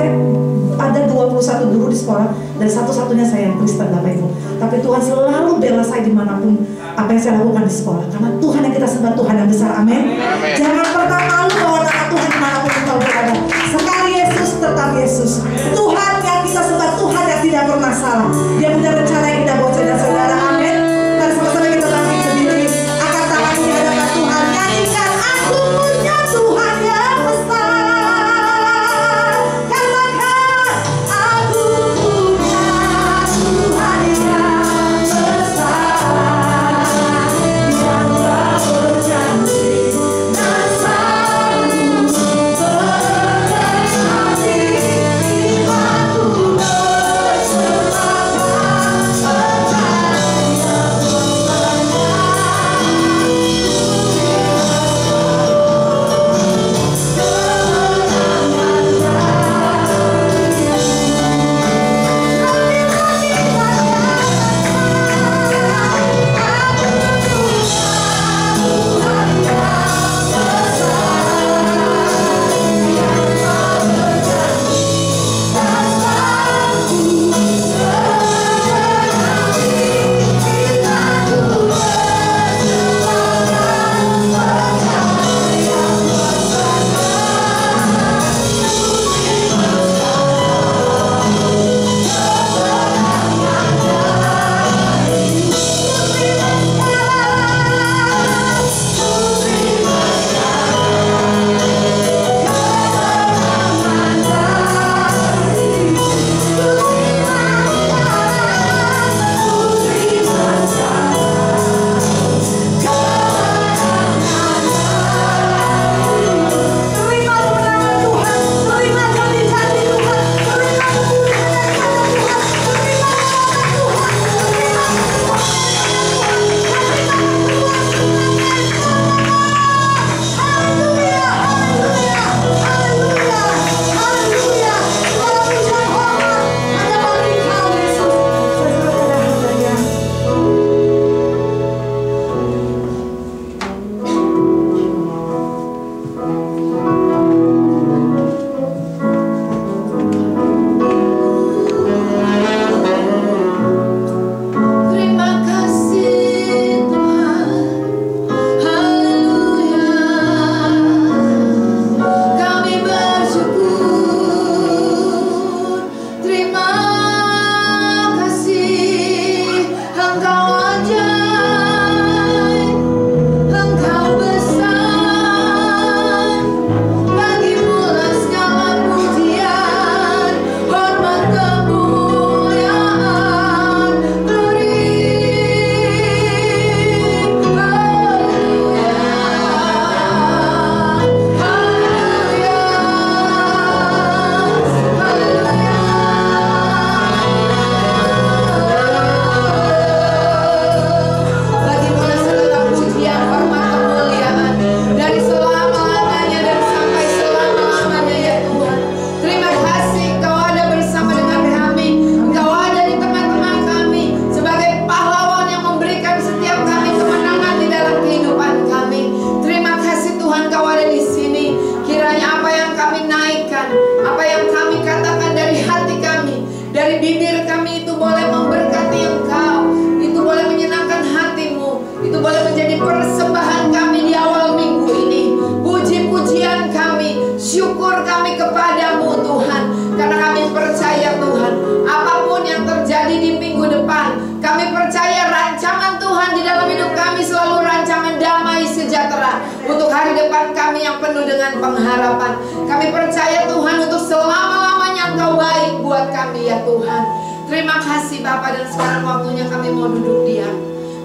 ada 21 guru di sekolah dan satu-satunya saya yang Kristen Bapak Ibu. Tapi Tuhan selalu bela saya dimanapun apa yang saya lakukan di sekolah. Karena Tuhan yang kita sembah Tuhan yang besar, amin. Jangan pernah malu bahwa nama Tuhan dimanapun engkau berada. Sekali Yesus tetap Yesus. Tuhan yang kita sembah, Tuhan yang tidak pernah salah. Dia punya rencana yang indah buat saya dan saudara, amin. Mari sama-sama kita bangkit berdiri, angkat tangan di hadapan Tuhan, nyanyikan aku punya Tuhan yang besar. kehidupan kami yang penuh dengan pengharapan. Kami percaya Tuhan untuk selama-lamanya Engkau baik buat kami ya Tuhan. Terima kasih Bapa, dan sekarang waktunya kami mau duduk diam.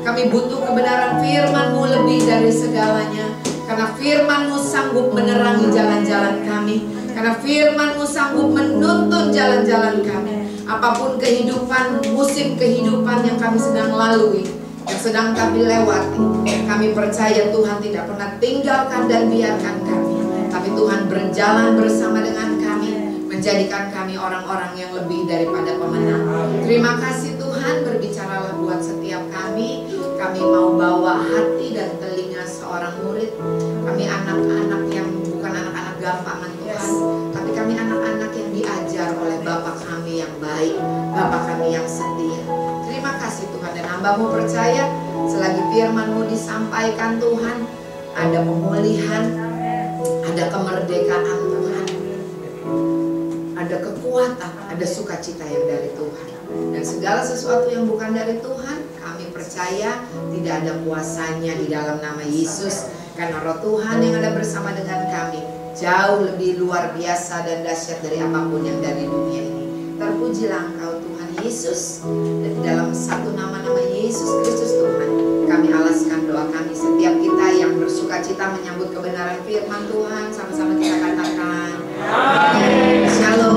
Kami butuh kebenaran firman-Mu lebih dari segalanya. Karena firman-Mu sanggup menerangi jalan-jalan kami. Karena firman-Mu sanggup menuntun jalan-jalan kami. Apapun kehidupan, musim kehidupan yang kami sedang lalui, yang sedang kami lewati, kami percaya Tuhan tidak pernah tinggalkan dan biarkan kami. Tapi Tuhan berjalan bersama dengan kami, menjadikan kami orang-orang yang lebih daripada pemenang. Terima kasih Tuhan, berbicaralah buat setiap kami. Kami mau bawa hati dan telinga seorang murid. Kami anak-anak yang bukan anak-anak gampangan Tuhan, tapi kami anak-anak yang diajar oleh Bapa kami yang baik, Bapa kami yang setia. Terima kasih Tuhan, dan hamba-Mu percaya selagi firman-Mu disampaikan Tuhan, ada pemulihan, ada kemerdekaan Tuhan, ada kekuatan, ada sukacita yang dari Tuhan. Dan segala sesuatu yang bukan dari Tuhan, kami percaya tidak ada kuasanya di dalam nama Yesus. Karena Roh Tuhan yang ada bersama dengan kami jauh lebih luar biasa dan dahsyat dari apapun yang dari dunia ini. Terpujilah Engkau Tuhan Yesus, dan di dalam satu nama-nama Yesus Kristus Tuhan, kami alaskan doa kami. Setiap kita yang bersukacita menyambut kebenaran firman Tuhan, sama-sama kita katakan Amin. Shalom.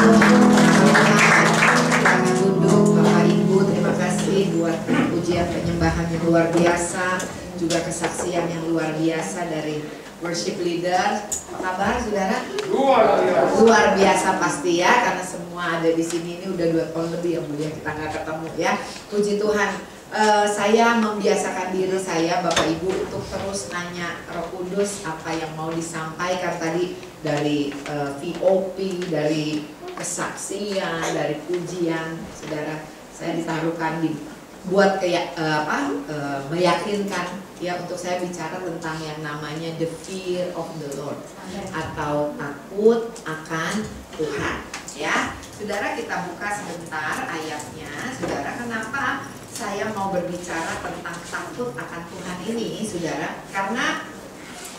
Silakan duduk Bapak Ibu. Terima kasih buat pujian penyembahan yang luar biasa, juga kesaksian yang luar biasa dari worship leader. Apa kabar saudara? Luar biasa pasti ya, karena semua ada di sini ini udah 2 tahun lebih ya Bu ya kita nggak ketemu ya. Puji Tuhan. Saya membiasakan diri saya Bapak Ibu untuk terus nanya Roh Kudus apa yang mau disampaikan tadi, dari VOP, dari kesaksian, dari pujian. Saudara, saya ditaruhkan buat kayak meyakinkan ya, untuk saya bicara tentang yang namanya the fear of the Lord, atau takut akan Tuhan ya. Saudara, kita buka sebentar ayatnya. Saudara, kenapa saya mau berbicara tentang takut akan Tuhan ini saudara? Karena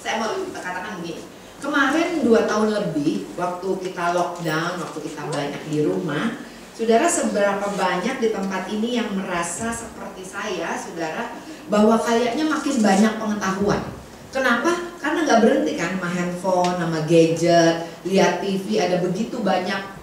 saya mau katakan begini, kemarin 2 tahun lebih waktu kita lockdown, waktu kita banyak di rumah, saudara, seberapa banyak di tempat ini yang merasa seperti saya saudara, bahwa kayaknya makin banyak pengetahuan. Kenapa? Karena nggak berhenti kan, sama handphone, sama gadget, lihat TV, ada begitu banyak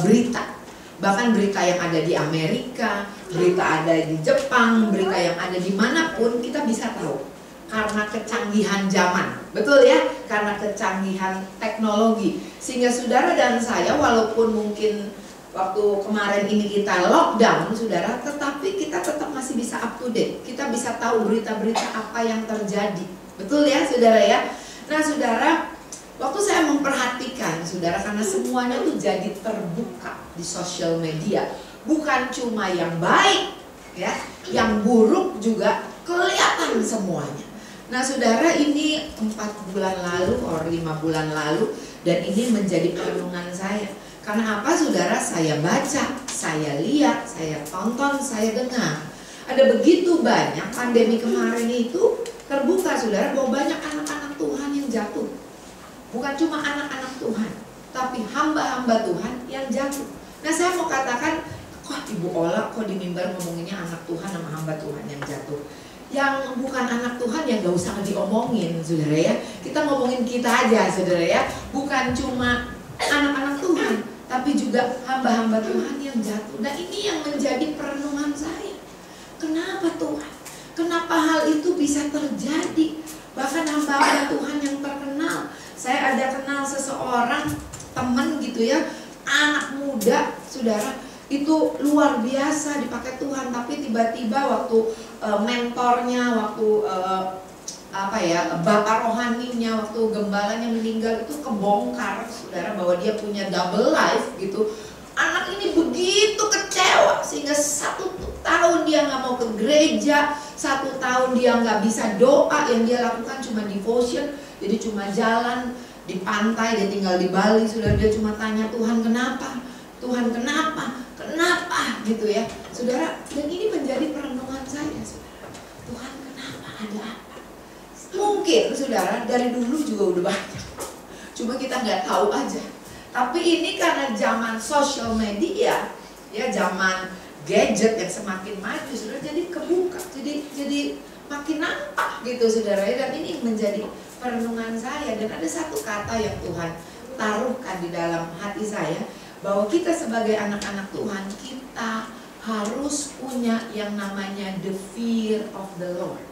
berita. Bahkan berita yang ada di Amerika, berita ada di Jepang, berita yang ada dimanapun kita bisa tahu. Karena kecanggihan zaman, betul ya? Karena kecanggihan teknologi. Sehingga saudara dan saya, walaupun mungkin waktu kemarin ini kita lockdown saudara, tetapi kita tetap masih bisa up to date. Kita bisa tahu berita-berita apa yang terjadi. Betul ya saudara ya? Nah saudara, waktu saya memperhatikan saudara, karena semuanya tuh jadi terbuka di sosial media, bukan cuma yang baik ya, yang buruk juga kelihatan semuanya. Nah saudara, ini 4 bulan lalu atau 5 bulan lalu, dan ini menjadi perenungan saya. Karena apa saudara? Saya baca, saya lihat, saya tonton, saya dengar, ada begitu banyak pandemi kemarin itu terbuka saudara, bahwa banyak anak-anak Tuhan yang jatuh. Bukan cuma anak-anak Tuhan, tapi hamba-hamba Tuhan yang jatuh. Nah saya mau katakan, kok Ibu Ola kok di mimbar ngomonginnya anak Tuhan sama hamba Tuhan yang jatuh? Yang bukan anak Tuhan yang gak usah diomongin saudara ya. Kita ngomongin kita aja saudara ya. Bukan cuma anak-anak Tuhan, tapi juga hamba-hamba Tuhan yang jatuh. Nah ini yang menjadi perenungan saya. Kenapa Tuhan? Kenapa hal itu bisa terjadi? Bahkan hamba-hamba Tuhan yang terkenal. Saya ada kenal seseorang teman gitu ya, anak muda saudara, itu luar biasa dipakai Tuhan, tapi tiba-tiba waktu mentornya, waktu bapak rohaninya, waktu gembalanya meninggal, itu kebongkar saudara, bahwa dia punya double life gitu. Anak ini begitu kecewa sehingga 1 tahun dia nggak mau ke gereja, 1 tahun dia nggak bisa doa, yang dia lakukan cuma devotion. Jadi cuma jalan di pantai, dia tinggal di Bali, saudara, dia cuma tanya Tuhan kenapa? Tuhan kenapa? Kenapa? Gitu ya saudara. Dan ini menjadi perenungan saya saudara. Tuhan kenapa? Ada apa? Mungkin saudara saudara, dari dulu juga udah banyak. Cuma kita nggak tahu aja. Tapi ini karena zaman sosial media, ya zaman gadget yang semakin maju, saudara, jadi kebuka, jadi makin nampak gitu, saudara. Dan ini menjadi perenungan saya. Dan ada satu kata yang Tuhan taruhkan di dalam hati saya, bahwa kita sebagai anak-anak Tuhan, kita harus punya yang namanya the fear of the Lord.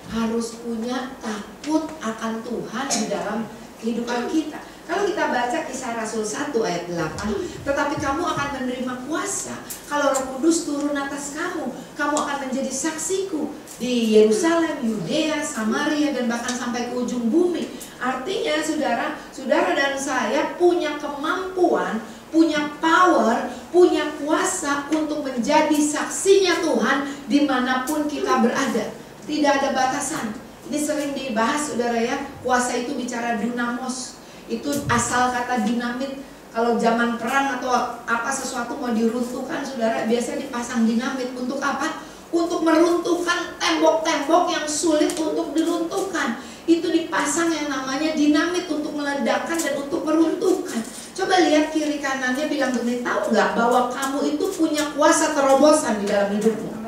Harus punya takut akan Tuhan di dalam kehidupan kita. Kalau kita baca Kisah Rasul 1 ayat 8, tetapi kamu akan menerima kuasa kalau Roh Kudus turun atas kamu. Kamu akan menjadi saksiku di Yerusalem, Yudea, Samaria, dan bahkan sampai ke ujung bumi. Artinya saudara dan saya punya kemampuan, punya power, punya kuasa untuk menjadi saksinya Tuhan dimanapun kita berada. Tidak ada batasan. Ini sering dibahas, saudara, ya. Kuasa itu bicara dunamos. Itu asal kata dinamit. Kalau zaman perang atau apa sesuatu mau diruntuhkan, saudara, biasanya dipasang dinamit. Untuk apa? Untuk meruntuhkan tembok-tembok yang sulit untuk diruntuhkan. Itu dipasang yang namanya dinamit untuk meledakkan dan untuk meruntuhkan. Coba lihat kiri kanannya, bilang begini, tahu nggak bahwa kamu itu punya kuasa terobosan di dalam hidupmu?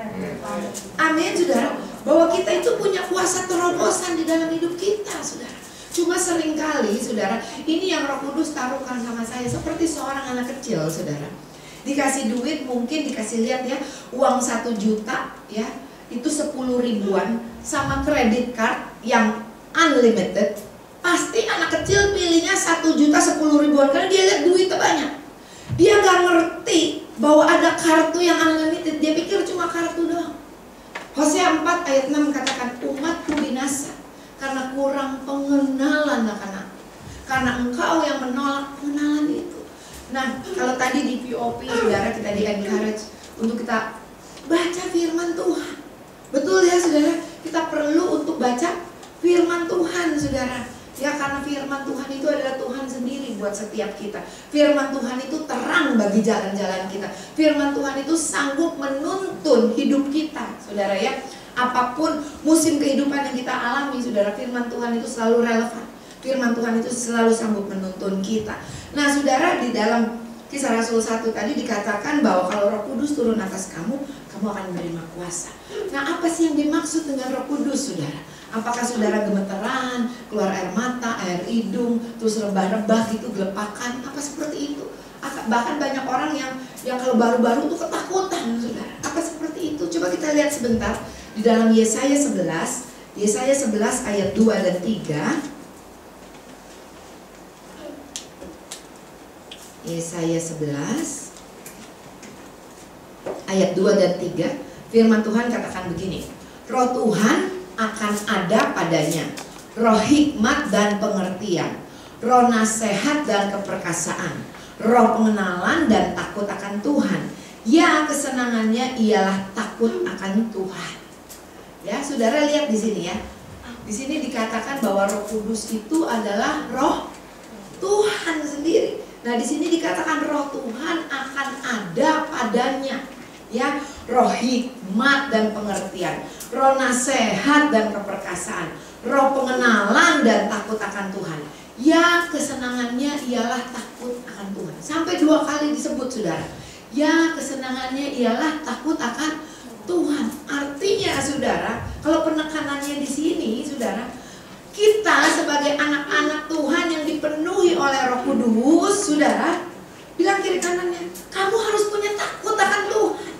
Amin, saudara. Bahwa kita itu punya kuasa terobosan di dalam hidup kita, saudara. Cuma seringkali, saudara, ini yang Roh Kudus taruhkan sama saya, seperti seorang anak kecil, saudara. Dikasih duit, mungkin dikasih lihat ya, uang 1 juta ya, itu 10 ribuan sama kredit card yang unlimited. Pasti anak kecil pilihnya 1 juta 10 ribuan karena dia lihat duitnya banyak. Dia gak ngerti bahwa ada kartu yang unlimited, dia pikir cuma kartu doang. Hosea 4 ayat 6 katakan, umatku binasa karena kurang pengenalan akan aku, karena engkau yang menolak pengenalan itu. Nah, kalau tadi di POP, saudara, kita di-encourage untuk kita baca firman Tuhan. Betul ya, saudara, kita perlu untuk baca firman Tuhan, saudara. Ya, karena firman Tuhan itu adalah Tuhan sendiri buat setiap kita. Firman Tuhan itu terang bagi jalan-jalan kita. Firman Tuhan itu sanggup menuntun hidup kita, saudara, ya. Apapun musim kehidupan yang kita alami, saudara, firman Tuhan itu selalu relevan. Firman Tuhan itu selalu sanggup menuntun kita. Nah, saudara, di dalam Kisah Rasul 1 tadi dikatakan bahwa kalau Roh Kudus turun atas kamu, kamu akan menerima kuasa. Nah, apa sih yang dimaksud dengan Roh Kudus, saudara? Apakah saudara gemeteran, keluar air mata, air hidung, terus rebah-rebah gitu, gelepakan, apa seperti itu? Bahkan banyak orang yang kalau baru-baru tuh ketakutan, saudara. Apa seperti itu? Coba kita lihat sebentar di dalam Yesaya 11, Yesaya 11 ayat 2 dan 3. Yesaya 11 ayat 2 dan 3, firman Tuhan katakan begini, Roh Tuhan akan ada padanya, roh hikmat dan pengertian, roh nasihat dan keperkasaan, roh pengenalan dan takut akan Tuhan. Ya, kesenangannya ialah takut akan Tuhan. Ya, saudara, lihat di sini ya. Di sini dikatakan bahwa Roh Kudus itu adalah roh Tuhan sendiri. Nah, di sini dikatakan roh Tuhan akan ada padanya. Ya, roh hikmat dan pengertian, roh nasihat dan keperkasaan, roh pengenalan dan takut akan Tuhan. Ya, kesenangannya ialah takut akan Tuhan. Sampai 2 kali disebut, saudara. Ya, kesenangannya ialah takut akan Tuhan. Artinya, saudara, kalau penekanannya di sini, saudara, kita sebagai anak-anak Tuhan yang dipenuhi oleh Roh Kudus, saudara, bilang kiri kanannya, kamu harus punya takut akan Tuhan.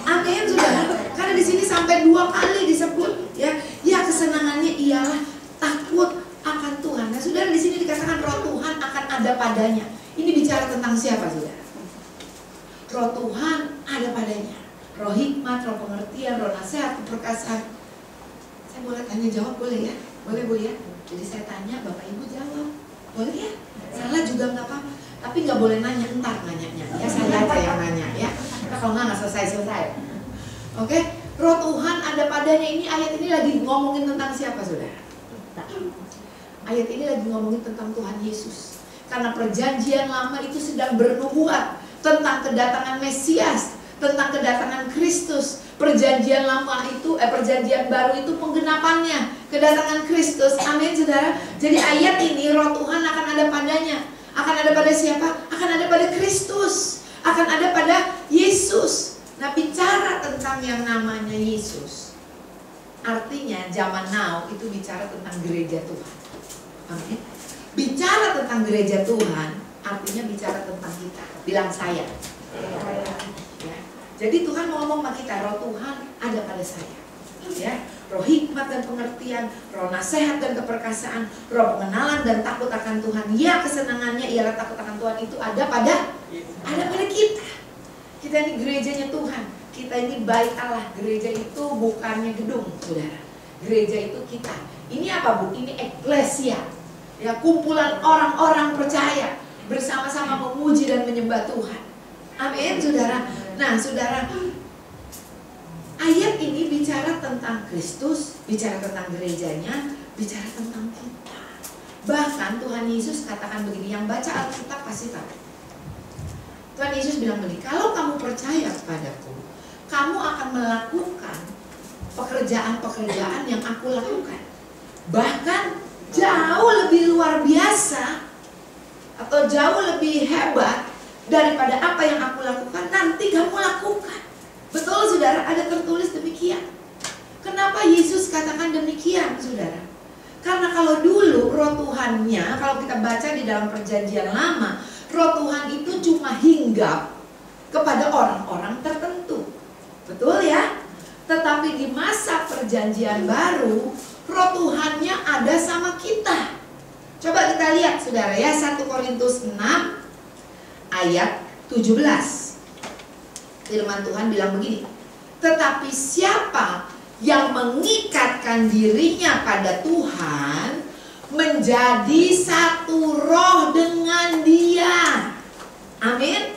Amin, saudara. Karena di sini sampai 2 kali disebut, ya. Ya, kesenangannya ialah takut akan Tuhan. Nah, saudara, di sini dikatakan Roh Tuhan akan ada padanya. Ini bicara tentang siapa, saudara? Roh Tuhan ada padanya. Roh hikmat, roh pengertian, roh nasihat, keperkasaan. Saya boleh tanya jawab, boleh ya? Boleh, Bu ya? Jadi saya tanya, Bapak Ibu jawab. Boleh ya? Salah juga nggak apa-apa. Tapi nggak boleh nanya, entar nanyanya. Ya, saya aja yang nanya ya. Nah, kalau nggak selesai-selesai. Oke? Roh Tuhan ada padanya. Ini ayat ini lagi ngomongin tentang siapa, saudara? Ayat ini lagi ngomongin tentang Tuhan Yesus. Karena perjanjian lama itu sedang bernubuat tentang kedatangan Mesias, tentang kedatangan Kristus, Perjanjian lama itu, perjanjian baru itu penggenapannya kedatangan Kristus. Amin saudara. Jadi ayat ini roh Tuhan akan ada padanya. Akan ada pada siapa? Akan ada pada Kristus. Akan ada pada Yesus. Nah, bicara tentang yang namanya Yesus, artinya zaman now itu bicara tentang gereja Tuhan. Amin. Bicara tentang gereja Tuhan artinya bicara tentang kita. Bilang saya. Ya. Jadi Tuhan mau ngomong sama kita, roh Tuhan ada pada saya. Ya, roh hikmat dan pengertian, roh nasihat dan keperkasaan, roh pengenalan dan takut akan Tuhan. Ya, kesenangannya ialah takut akan Tuhan itu ada pada kita. Kita ini gerejanya Tuhan. Kita ini bait Allah. Gereja itu bukannya gedung, saudara. Gereja itu kita. Ini apa, Bu? Ini eklesia. Ya, kumpulan orang-orang percaya bersama-sama memuji dan menyembah Tuhan. Amin, saudara. Nah, saudara, ayat ini bicara tentang Kristus, bicara tentang gerejanya, bicara tentang kita. Bahkan Tuhan Yesus katakan begini, yang baca Alkitab pasti tahu. Tuhan Yesus bilang begini, kalau kamu percaya kepadaku, kamu akan melakukan pekerjaan-pekerjaan yang aku lakukan. Bahkan jauh lebih luar biasa atau jauh lebih hebat daripada apa yang aku lakukan, nanti kamu lakukan. Betul saudara, ada tertulis demikian. Kenapa Yesus katakan demikian saudara? Karena kalau dulu roh Tuhannya, kalau kita baca di dalam perjanjian lama, roh Tuhan itu cuma hinggap kepada orang-orang tertentu. Betul ya? Tetapi di masa perjanjian baru, roh Tuhannya ada sama kita. Coba kita lihat saudara ya, 1 Korintus 6 ayat 17. Firman Tuhan bilang begini, tetapi siapa yang mengikatkan dirinya pada Tuhan menjadi satu roh dengan Dia. Amin.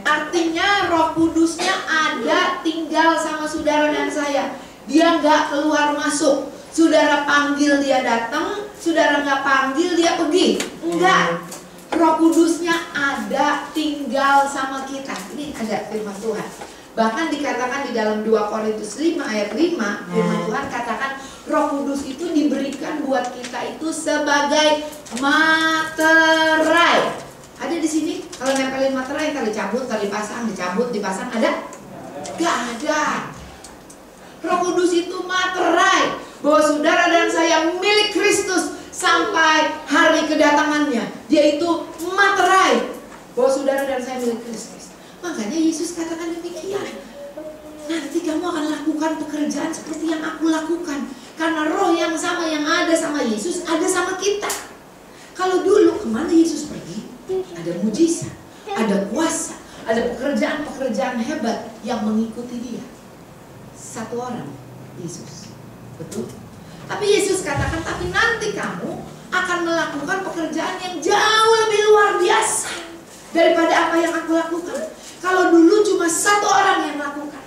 Artinya Roh Kudusnya ada, tinggal sama saudara dan saya. Dia nggak keluar masuk. Saudara panggil dia datang, saudara nggak panggil dia pergi. Enggak. Roh Kudusnya ada, tinggal sama kita. Ini ada firman Tuhan. Bahkan dikatakan di dalam 2 Korintus 5 ayat 5, firman Tuhan katakan Roh Kudus itu diberikan buat kita itu sebagai materai. Ada di sini, kalau nempelin materai kita dicabut, kita dipasang, dicabut, dipasang, ada? Gak ada. Roh Kudus itu materai, bahwa saudara dan saya milik Kristus sampai hari kedatangannya. Dia itu materai, bahwa saudara dan saya milik Kristus. Makanya Yesus katakan demikian. Nanti kamu akan lakukan pekerjaan seperti yang aku lakukan. Karena roh yang sama yang ada sama Yesus ada sama kita. Kalau dulu kemana Yesus pergi? Ada mujizat, ada kuasa, ada pekerjaan-pekerjaan hebat yang mengikuti dia. Satu orang, Yesus. Betul? Tapi Yesus katakan, tapi nanti kamu akan melakukan pekerjaan yang jauh lebih luar biasa daripada apa yang aku lakukan. Kalau dulu cuma satu orang yang lakukan,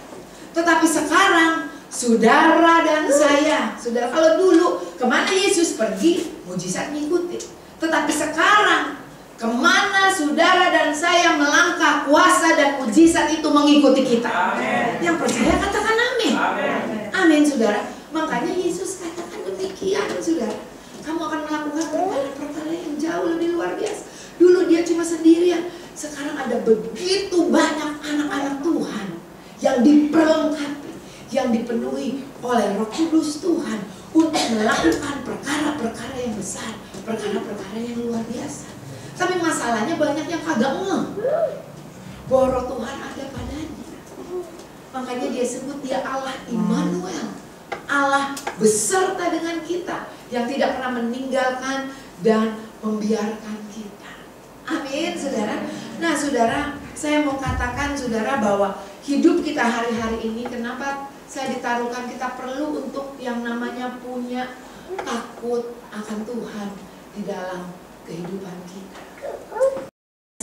tetapi sekarang saudara dan saya. Saudara, kalau dulu kemana Yesus pergi, mujizat mengikuti. Tetapi sekarang kemana saudara dan saya melangkah, kuasa dan mujizat itu mengikuti kita. Amen. Yang percaya katakan amin. Amin. Amin saudara. Makanya Yesus katakan demikian saudara. Kamu akan melakukan perkara-perkara yang jauh lebih luar biasa. Dulu dia cuma sendirian. Sekarang ada begitu banyak anak-anak Tuhan yang diperlengkapi, yang dipenuhi oleh Roh Kudus Tuhan untuk melakukan perkara-perkara yang besar, perkara-perkara yang luar biasa. Tapi masalahnya banyak yang kagak ngeh bahwa Roh Tuhan ada padanya. Makanya dia sebut dia Allah Immanuel, Allah beserta dengan kita, yang tidak pernah meninggalkan dan membiarkan kita. Amin saudara. Nah saudara, saya mau katakan saudara bahwa hidup kita hari-hari ini, kenapa saya ditaruhkan kita perlu untuk yang namanya punya takut akan Tuhan di dalam kehidupan kita.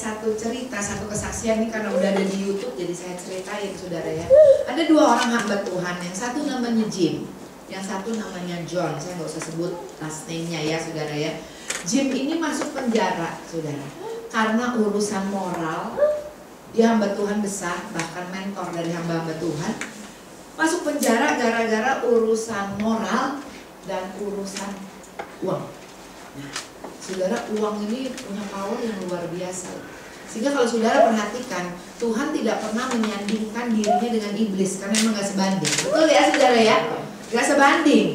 Satu cerita, satu kesaksian ini karena udah ada di YouTube, jadi saya ceritain saudara ya. Ada dua orang hamba Tuhan, yang satu namanya Jim, yang satu namanya John. Saya nggak usah sebut last name-nya ya saudara ya. Jim ini masuk penjara saudara, karena urusan moral. Dia hamba Tuhan besar, bahkan mentor dari hamba-hamba Tuhan. Masuk penjara gara-gara urusan moral dan urusan uang. Nah, saudara, uang ini punya power yang luar biasa. Sehingga kalau saudara perhatikan, Tuhan tidak pernah menyandingkan dirinya dengan iblis karena emang gak sebanding. Betul ya saudara ya? Gak sebanding.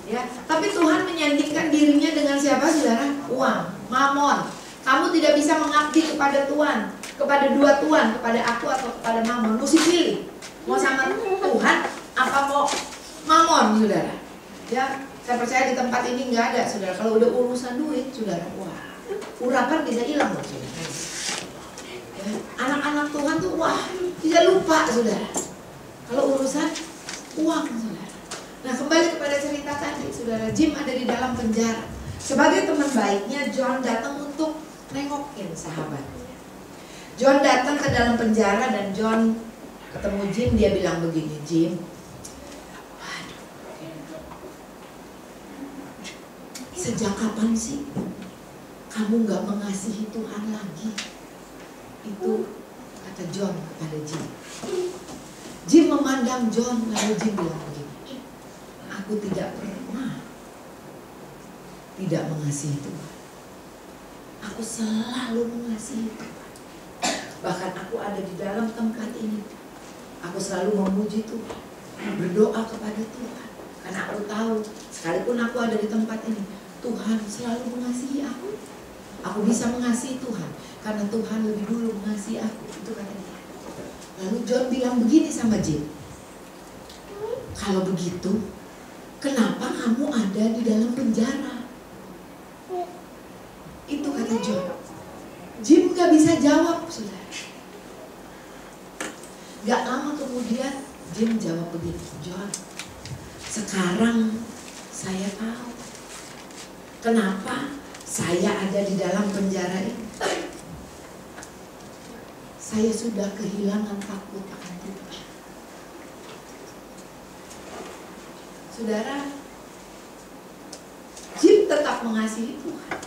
Ya, tapi Tuhan menyandingkan dirinya dengan siapa saudara? Uang, mamon. Kamu tidak bisa mengabdi kepada Tuhan, kepada dua Tuhan, kepada aku atau kepada mamon. Mesti pilih. Mau sama Tuhan apa mau mamon, saudara? Ya, saya percaya di tempat ini nggak ada, saudara. Kalau udah urusan duit, saudara, wah, urapan bisa hilang loh, saudara. Ya, anak-anak Tuhan tuh, wah, bisa lupa, saudara. Kalau urusan uang, saudara. Nah, kembali kepada cerita tadi, saudara. Jim ada di dalam penjara. Sebagai teman baiknya, John datang untuk nengokin sahabatnya. John datang ke dalam penjara dan John ketemu Jim. Dia bilang begini, Jim, sejak kapan sih kamu gak mengasihi Tuhan lagi? Itu kata John kepada Jim. Jim memandang John, lalu Jim bilang begini, aku tidak pernah tidak mengasihi Tuhan. Aku selalu mengasihi Tuhan. Bahkan aku ada di dalam tempat ini, aku selalu memuji Tuhan, berdoa kepada Tuhan. Karena aku tahu, sekalipun aku ada di tempat ini, Tuhan selalu mengasihi aku. Aku bisa mengasihi Tuhan karena Tuhan lebih dulu mengasihi aku. Itu kata dia. Lalu John bilang begini sama Jim, kalau begitu, kenapa kamu ada di dalam penjara? Itu kata John. Jim gak bisa jawab, saudara. Gak lama kemudian Jim jawab begini, John, sekarang saya tahu kenapa saya ada di dalam penjara ini. Saya sudah kehilangan takut akan Tuhan. Saudara, Jim tetap mengasihi Tuhan,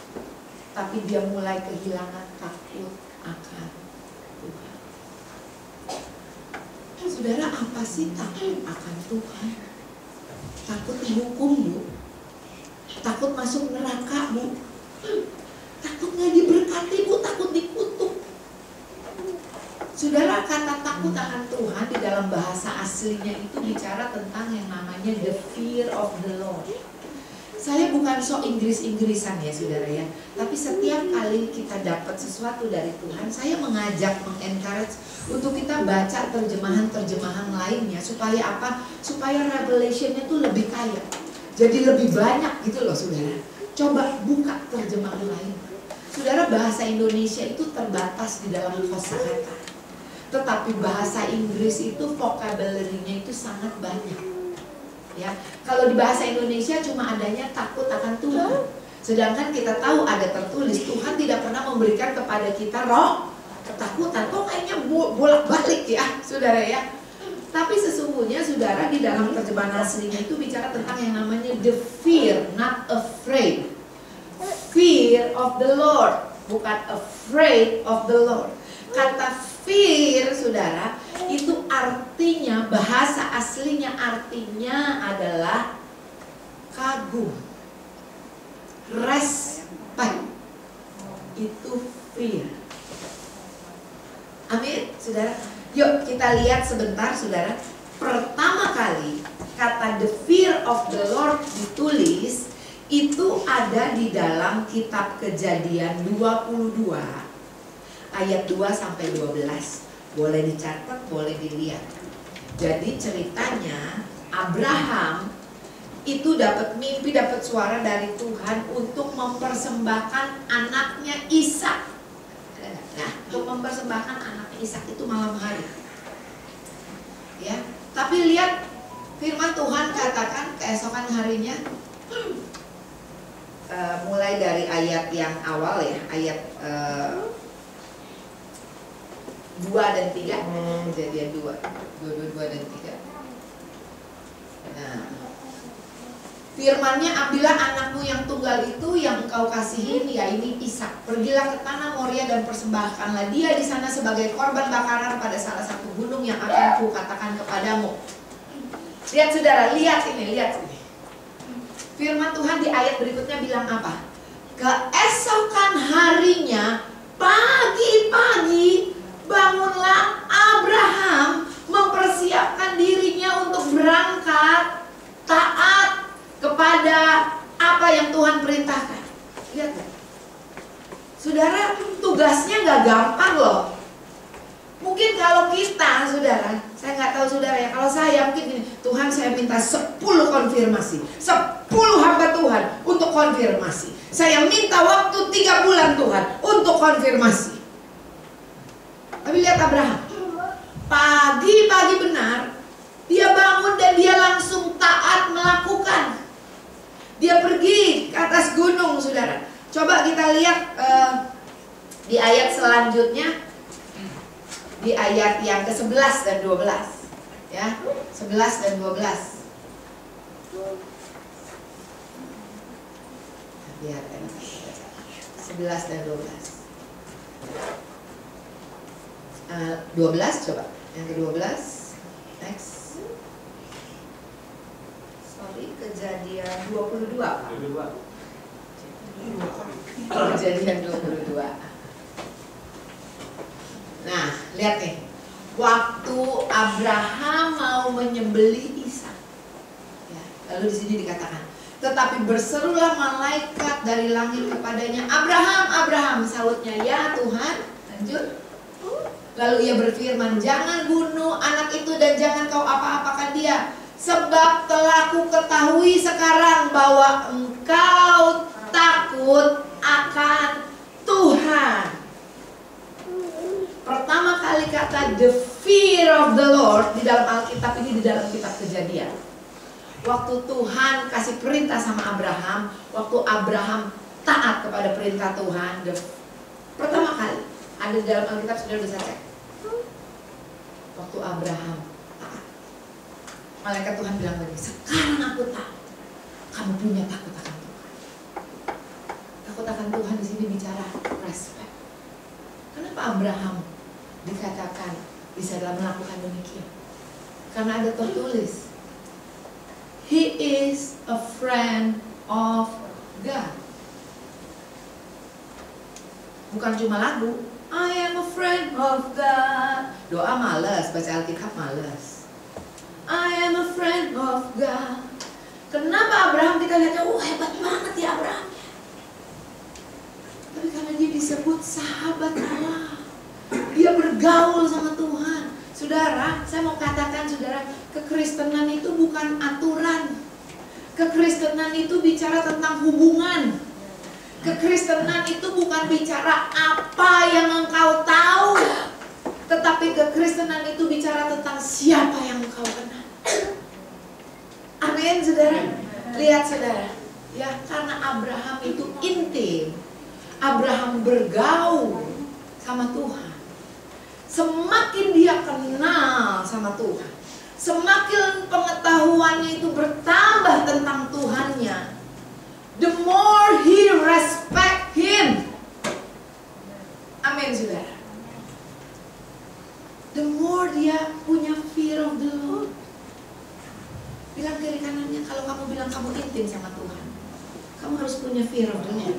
tapi dia mulai kehilangan takut akan Tuhan. Saudara, apa sih takut akan Tuhan? Takut dihukum, Bu. Takut masuk neraka, Bu. Takut gak diberkati, Bu. Takut dikutuk. Saudara, kata takut akan Tuhan di dalam bahasa aslinya itu bicara tentang yang namanya the fear of the Lord. Saya bukan sok Inggris-Inggrisan ya saudara ya, tapi setiap kali kita dapat sesuatu dari Tuhan, saya mengajak, mengencourage untuk kita baca terjemahan-terjemahan lainnya. Supaya apa? Supaya revelation-nya tuh lebih kaya, jadi lebih banyak gitu loh saudara. Coba buka terjemahan lain. Saudara, bahasa Indonesia itu terbatas di dalam kosakata, tetapi bahasa Inggris itu vocabulary-nya itu sangat banyak. Ya, kalau di bahasa Indonesia cuma adanya takut akan Tuhan. Sedangkan kita tahu ada tertulis Tuhan tidak pernah memberikan kepada kita roh ketakutan. Kok kayaknya bolak-balik ya, saudara ya. Tapi sesungguhnya saudara, di dalam terjemahan aslinya itu bicara tentang yang namanya the fear, not afraid. Fear of the Lord, bukan afraid of the Lord. Kata fear, saudara, itu artinya, bahasa aslinya artinya adalah kagum, respect. Itu fear. Amin, saudara. Yuk kita lihat sebentar, saudara. Pertama kali kata the fear of the Lord ditulis itu ada di dalam kitab Kejadian 22 ayat 2 sampai 12. Boleh dicatat, boleh dilihat. Jadi ceritanya Abraham itu dapat mimpi, dapat suara dari Tuhan untuk mempersembahkan anaknya Ishak. Nah, untuk mempersembahkan anaknya Ishak itu malam hari. Ya, tapi lihat firman Tuhan katakan keesokan harinya, mulai dari ayat yang awal ya, ayat 2 dan 3, Kejadian 2 dan 3. Nah, firmannya, ambillah anakmu yang tunggal itu yang engkau kasihin, yaitu Ishak. Pergilah ke tanah Moria dan persembahkanlah dia di sana sebagai korban bakaran pada salah satu gunung yang akan kukatakan kepadamu. Lihat saudara, lihat ini. Firman Tuhan di ayat berikutnya bilang apa? Keesokan harinya, pagi-pagi, bangunlah Abraham mempersiapkan dirinya untuk berangkat taat kepada apa yang Tuhan perintahkan. Lihat, saudara, tugasnya gak gampang loh. Mungkin kalau kita, saudara, saya nggak tahu saudara ya, kalau saya mungkin gini, Tuhan saya minta 10 konfirmasi, 10 hamba Tuhan untuk konfirmasi. Saya minta waktu 3 bulan Tuhan untuk konfirmasi. Tapi lihat Abraham, pagi-pagi benar, dia bangun dan dia langsung taat melakukan. Dia pergi ke atas gunung, saudara. Coba kita lihat di ayat selanjutnya. Di ayat yang ke-11 dan 12 ya, 11 dan 12. Biar 11 dan 12. 12 coba, yang ke-12. Next. Sorry, Kejadian 22. Kejadian 22. Nah, lihat nih. Waktu Abraham mau menyembelih Ishak. Ya, lalu di sini dikatakan, tetapi berserulah malaikat dari langit kepadanya, Abraham, Abraham. Sautnya, ya Tuhan. Lanjut. Lalu ia berfirman, jangan bunuh anak itu dan jangan kau apa-apakan dia. Sebab telah ku ketahui sekarang bahwa engkau takut akan Tuhan. Pertama kali kata the fear of the Lord di dalam Alkitab ini di dalam kitab Kejadian. Waktu Tuhan kasih perintah sama Abraham, waktu Abraham taat kepada perintah Tuhan, pertama kali ada di dalam Alkitab, sudah bisa cek. Waktu Abraham taat, malaikat Tuhan bilang begini, sekarang aku tahu kamu punya takut akan Tuhan. Takut akan Tuhan di sini bicara respect. Kenapa Abraham dikatakan bisa dalam melakukan demikian? Karena ada tertulis, he is a friend of God. Bukan cuma lagu, I am a friend of God. Doa malas, baca Alkitab malas. I am a friend of God. Kenapa Abraham kita lihatnya, hebat banget ya Abraham. Tapi karena dia disebut sahabat Allah, dia bergaul sama Tuhan. Saudara, saya mau katakan saudara, kekristenan itu bukan aturan. Kekristenan itu bicara tentang hubungan. Kekristenan itu bukan bicara apa yang engkau tahu, tetapi kekristenan itu bicara tentang siapa yang engkau kenal. Amin, saudara. Lihat saudara, ya, karena Abraham itu intim. Abraham bergaul sama Tuhan. Semakin dia kenal sama Tuhan, semakin pengetahuannya itu bertambah tentang Tuhannya, the more he respect him. Amin, saudara. The more dia punya fear of the Lord. Bilang kiri kanannya, kalau kamu bilang kamu intim sama Tuhan, kamu harus punya fear of the Lord.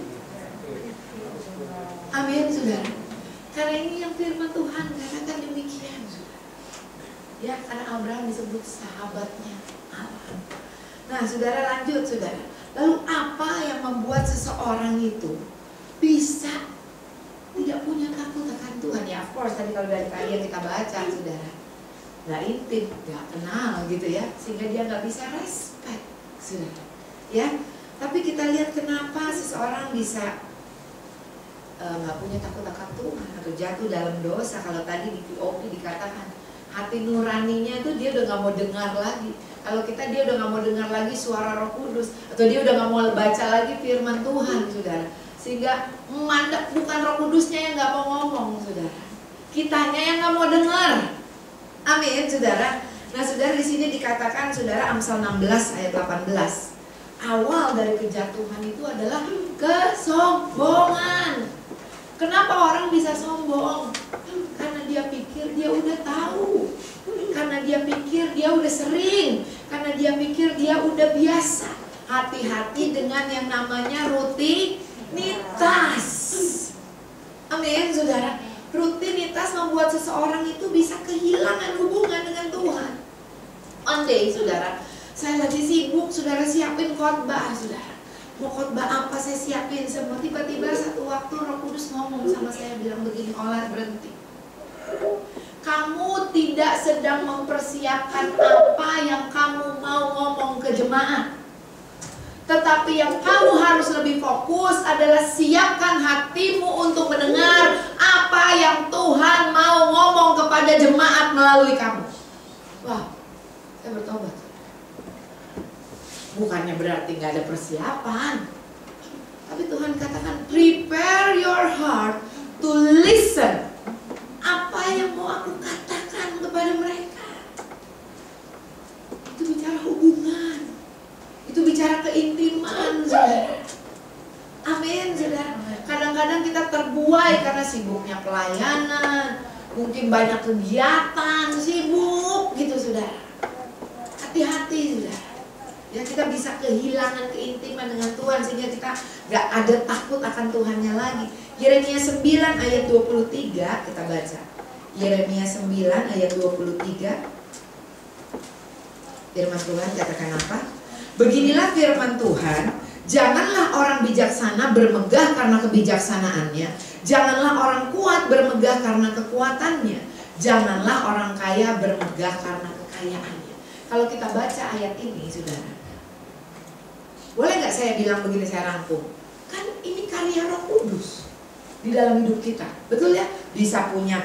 Amin, saudara. Karena ini yang firman Tuhan katakan demikian. Ya, karena Abraham disebut sahabatnya Allah. Nah, saudara, lanjut saudara. Lalu apa yang membuat seseorang itu bisa tidak punya takut akan Tuhan? Ya, of course, tadi kalau dari tadi yang kita baca, saudara, nggak intim, nggak kenal gitu ya, sehingga dia nggak bisa respect, saudara. Ya, tapi kita lihat kenapa seseorang bisa nggak punya takut akan Tuhan atau jatuh dalam dosa. Kalau tadi di POP dikatakan hati nuraninya itu dia udah nggak mau dengar lagi. Kalau kita dia udah nggak mau dengar lagi suara Roh Kudus, atau dia udah nggak mau baca lagi firman Tuhan, saudara. Sehingga mandek, bukan Roh Kudusnya yang nggak mau ngomong, saudara. Kitanya yang nggak mau dengar. Amin, saudara. Nah, saudara, di sini dikatakan, saudara, Amsal 16 ayat 18. Awal dari kejatuhan itu adalah kesombongan. Kenapa orang bisa sombong? Karena dia pikir dia udah tahu. karena dia pikir dia udah sering, karena dia pikir dia udah biasa. Hati-hati dengan yang namanya rutinitas. Amin, saudara. Rutinitas membuat seseorang itu bisa kehilangan hubungan dengan Tuhan. One day, saudara, saya lagi sibuk, saudara, siapin khotbah, saudara. Mau khotbah apa saya siapin semua. Tiba-tiba satu waktu Roh Kudus ngomong sama saya, bilang begini, Ola, berhenti. Kamu tidak sedang mempersiapkan apa yang kamu mau ngomong ke jemaat. Tetapi yang kamu harus lebih fokus adalah siapkan hatimu untuk mendengar apa yang Tuhan mau ngomong kepada jemaat melalui kamu. Wah, saya bertobat. Bukannya berarti gak ada persiapan, tapi Tuhan katakan prepare your heart to listen. Apa yang mau aku katakan kepada mereka. Itu bicara hubungan, itu bicara keintiman, saudara. Amin, saudara. Kadang-kadang kita terbuai karena sibuknya pelayanan, mungkin banyak kegiatan, sibuk gitu, saudara. Hati-hati, saudara. Ya, kita bisa kehilangan keintiman dengan Tuhan sehingga kita gak ada takut akan Tuhannya lagi. Yeremia 9 ayat 23 kita baca. Yeremia 9 ayat 23. Firman Tuhan katakan apa? Beginilah firman Tuhan, janganlah orang bijaksana bermegah karena kebijaksanaannya, janganlah orang kuat bermegah karena kekuatannya, janganlah orang kaya bermegah karena kekayaannya. Kalau kita baca ayat ini, saudara, boleh nggak saya bilang begini, saya rangkum? Kan ini karya Roh Kudus di dalam hidup kita, betul ya? Bisa punya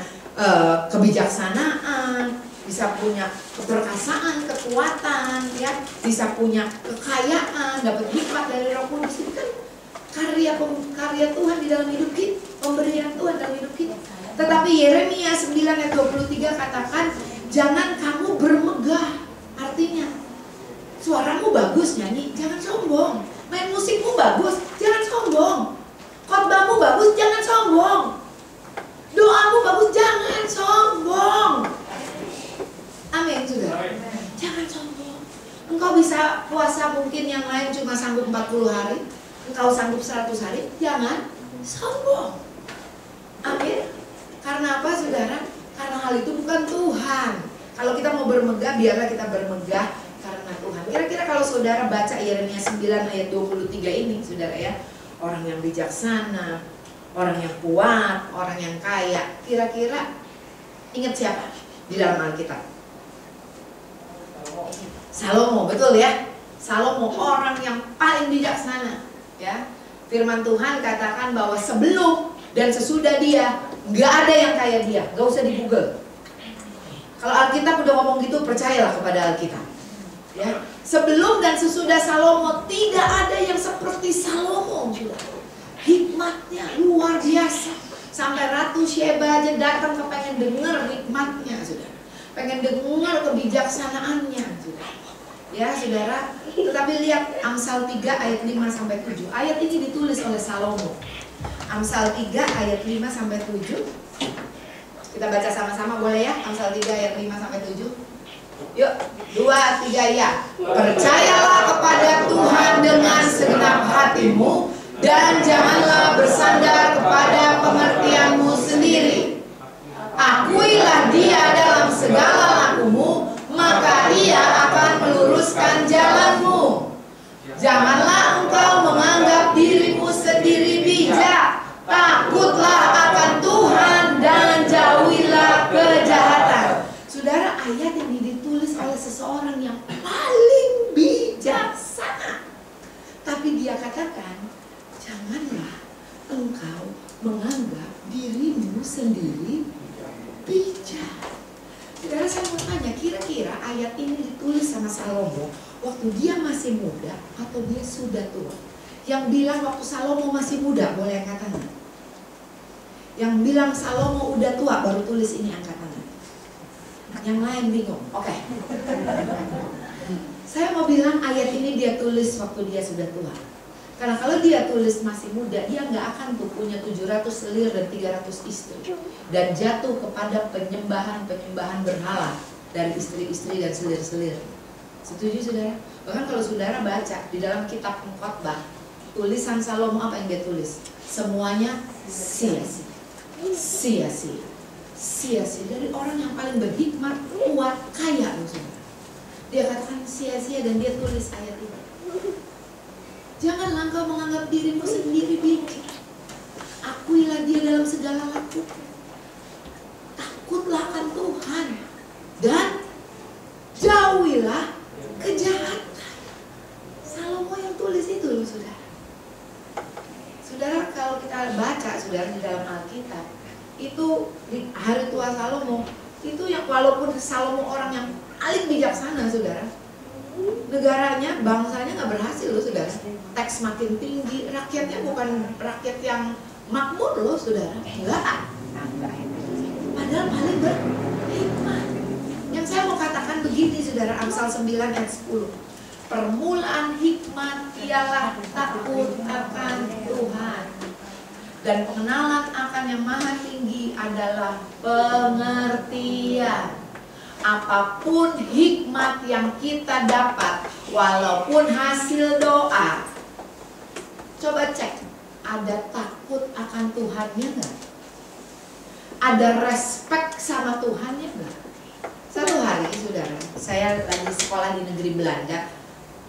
kebijaksanaan, bisa punya keperkasaan, kekuatan, ya, bisa punya kekayaan, dapat hikmat dari Roh Kudus. Ini kan karya Tuhan di dalam hidup kita, pemberian Tuhan dalam hidup kita. Tetapi Yeremia 9 ayat 23 katakan, jangan kamu bermegah. Artinya, suaramu bagus nyanyi, jangan sombong. Main musikmu bagus, jangan sombong. Khotbahmu bagus, jangan sombong. Doamu bagus, jangan sombong. Amin, saudara. Jangan sombong. Engkau bisa puasa mungkin yang lain cuma sanggup 40 hari, engkau sanggup 100 hari, jangan sombong. Amin. Karena apa, saudara? Karena hal itu bukan Tuhan. Kalau kita mau bermegah, biarlah kita bermegah karena Tuhan. Kira-kira kalau saudara baca Yeremia 9 ayat 23 ini, saudara ya, orang yang bijaksana, orang yang kuat, orang yang kaya, kira-kira ingat siapa di dalam Alkitab? Salomo, betul ya? Salomo, orang yang paling bijaksana, ya. Firman Tuhan katakan bahwa sebelum dan sesudah dia, nggak ada yang kayak dia, nggak usah di Google. Kalau Alkitab udah ngomong gitu, percayalah kepada Alkitab. Ya, sebelum dan sesudah Salomo tidak ada yang seperti Salomo. Hikmatnya luar biasa. Sampai Ratu Sheba aja datang kepengen dengar hikmatnya, saudara. Pengen dengar kebijaksanaannya, saudara. Ya, saudara. Tetapi lihat Amsal 3 ayat 5 sampai 7. Ayat ini ditulis oleh Salomo. Amsal 3 ayat 5 sampai 7. Kita baca sama-sama boleh ya? Amsal 3 ayat 5 sampai 7. Yuk, 2, 3 ya. Percayalah kepada Tuhan dengan segenap hatimu dan janganlah bersandar kepada pengertianmu sendiri. Akuilah Dia dalam segala lakumu, maka Ia akan meluruskan jalanmu. Janganlah engkau menganggap dirimu sendiri bijak. Takutlah akan Tuhan dan jauhilah kejahatan. Saudara, ayat ini ditulis oleh seseorang yang paling bijaksana. Tapi dia katakan, janganlah engkau menganggap dirimu sendiri bijak. Saudara, saya mau tanya, kira-kira ayat ini ditulis sama Salomo waktu dia masih muda atau dia sudah tua? Yang bilang waktu Salomo masih muda, boleh angkat tangan. Yang bilang Salomo udah tua, baru tulis ini, angkat tangan. Yang lain bingung, oke. Saya mau bilang ayat ini dia tulis waktu dia sudah tua. Karena kalau dia tulis masih muda, dia nggak akan tuh punya 700 selir dan 300 istri dan jatuh kepada penyembahan berhala dari istri-istri dan selir-selir. Setuju saudara? Bahkan kalau saudara baca di dalam kitab Pengkhotbah, tulisan Salomo apa yang dia tulis? Semuanya sia-sia. Sia-sia. Sia-sia. Dari orang yang paling berhikmat, kuat, kaya loh saudara. Dia katakan sia-sia dan dia tulis ayat ini. Janganlah engkau menganggap dirimu sendiri bijak. Akuilah dia dalam segala laku. Takutlah akan Tuhan dan jauhilah kejahatan. Salomo yang tulis itu loh saudara. Saudara kalau kita baca saudara di dalam Alkitab, itu di hari tua Salomo, itu yang walaupun Salomo orang yang paling bijaksana saudara, negaranya, bangsanya nggak berhasil loh saudara. Teks makin tinggi, rakyatnya bukan rakyat yang makmur loh saudara. Enggak. Padahal paling berhikmat. Yang saya mau katakan begini saudara, Amsal 9 ayat 10. Permulaan hikmat ialah takut akan Tuhan, dan pengenalan akan yang maha tinggi adalah pengertian. Apapun hikmat yang kita dapat, walaupun hasil doa, coba cek, ada takut akan Tuhannya nggak? Ada respect sama Tuhannya nggak? Satu hari saudara, saya lagi sekolah di negeri Belanda,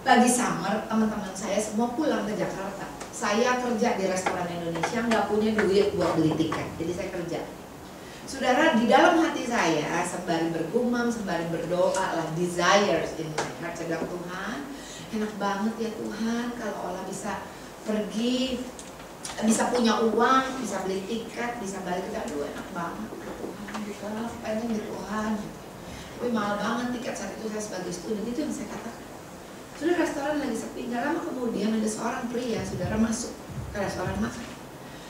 lagi summer, teman-teman saya semua pulang ke Jakarta. Saya kerja di restoran Indonesia, nggak punya duit buat beli tiket, jadi saya kerja. Saudara, di dalam hati saya sembari bergumam, sembari berdoa lah, desires in my heart. Saya bilang, Tuhan, enak banget ya Tuhan kalau Allah bisa pergi, bisa punya uang, bisa beli tiket, bisa balik. Aduh enak banget ya Tuhan, juga pengen ya Tuhan. Tapi mahal banget tiket saat itu saya sebagai student, itu yang saya katakan. Saudara, restoran lagi sepi, gak lama kemudian ada seorang pria, saudara masuk ke restoran makan.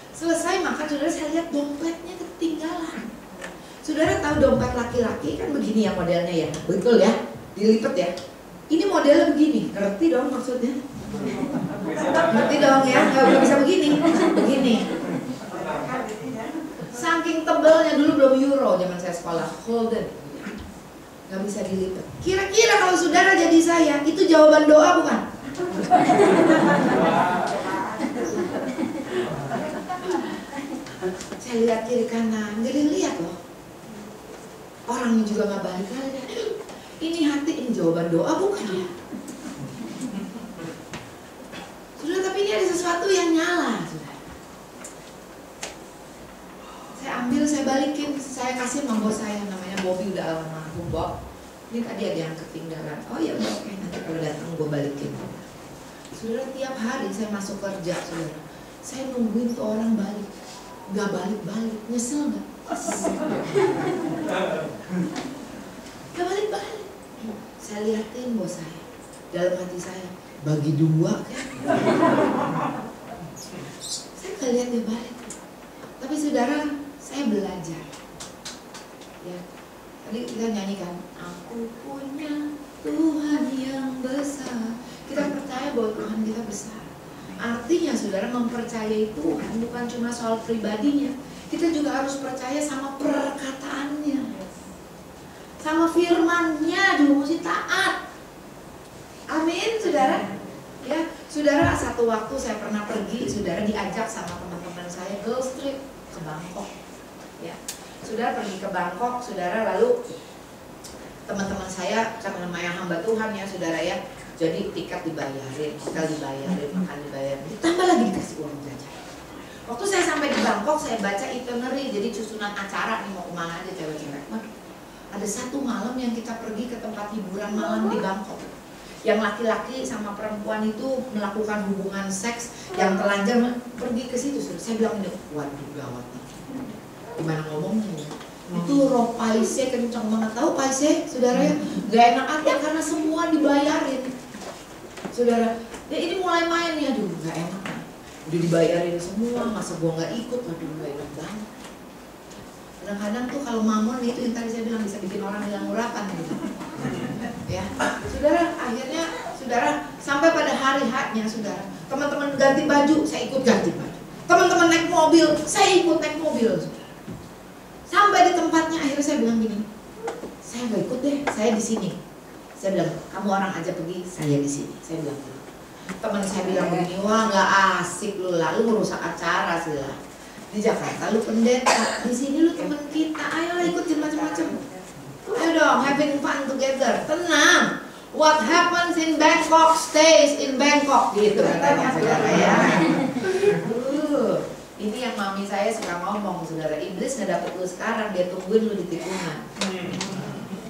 Selesai makan, saudara saya lihat dompetnya ketinggalan. Saudara tahu dompet laki-laki kan begini ya modelnya ya, betul ya, dilipat ya. Ini modelnya begini, ngerti dong maksudnya? Ngerti dong ya, nggak bisa begini, begini. Saking tebelnya, dulu belum euro zaman saya sekolah, Holden, nggak bisa dilipat. Kira-kira kalau saudara jadi saya, itu jawaban doa bukan? Saya lihat kiri kanan, nggak dilihat loh. Orangnya juga nggak balik lagi. Ini hati, ini jawaban doa bukan ya? Sudah, tapi ini ada sesuatu yang nyala. Sudah. Saya ambil, saya balikin, saya kasih sama bos saya, namanya Bobby, udah almarhum Bob. Ini tadi ada yang ketinggalan. Oh ya udah, oke, nanti kalau datang gue balikin. Saudara, tiap hari saya masuk kerja, saudara, saya nungguin tuh orang balik. Gak balik-balik, nyesel gak? Gak balik-balik. Saya liatin bos saya, dalam hati saya, bagi dua kan? Saya gak lihat dia balik. Tapi saudara, saya belajar. Ya, tadi kita nyanyikan, aku punya Tuhan yang besar. Kita percaya bahwa Tuhan kita besar. Artinya saudara, mempercayai Tuhan bukan cuma soal pribadinya, kita juga harus percaya sama perkataannya, sama firman-Nya juga mesti taat. Amin saudara. Ya, saudara, satu waktu saya pernah pergi, saudara, diajak sama teman-teman saya girls trip ke Bangkok. Ya, saudara pergi ke Bangkok, saudara, lalu teman-teman saya karena namanya hamba Tuhan ya saudara ya. Jadi tiket dibayarin, hotel dibayarin, makan dibayarin, ditambah lagi dikasih uang jajan. Waktu saya sampai di Bangkok, saya baca itinerary, jadi susunan acara nih mau kemana aja cewek-cewek. Ada satu malam yang kita pergi ke tempat hiburan malam di Bangkok. Yang laki-laki sama perempuan itu melakukan hubungan seks yang telanjang, pergi ke situ. Saya bilang, waduh gawat nih. Gimana ngomongnya? Itu roh paise kenceng banget, tahu paise saudara ya? Gak enak aja karena semua dibayarin. Saudara, ya ini mulai main ya, aduh gak enak kan. Udah dibayarin semua, masa gua gak ikut, aduh gak enak banget. Kadang-kadang tuh kalau mamon itu yang tadi saya bilang bisa bikin orang hilang urapan gitu. Ya, saudara, akhirnya saudara sampai pada hari haknya saudara, teman-teman ganti baju, saya ikut ganti baju. Teman-teman naik mobil, saya ikut naik mobil. Saudara. Sampai di tempatnya akhirnya saya bilang gini, saya nggak ikut deh, saya di sini. Saya bilang, kamu orang aja pergi, saya di sini. Saya bilang gitu. Teman saya bilang begini, wah nggak asik lu lah, lu merusak acara sih lah. Di Jakarta lu pendeta, di sini lu teman kita, ayolah ikutin macam-macam. Ayo dong, having fun together, tenang. What happens in Bangkok stays in Bangkok, gitu katanya saudara ya. Ini yang mami saya suka ngomong, saudara. Iblis nggak dapet lu sekarang, dia tungguin lu di tikungan.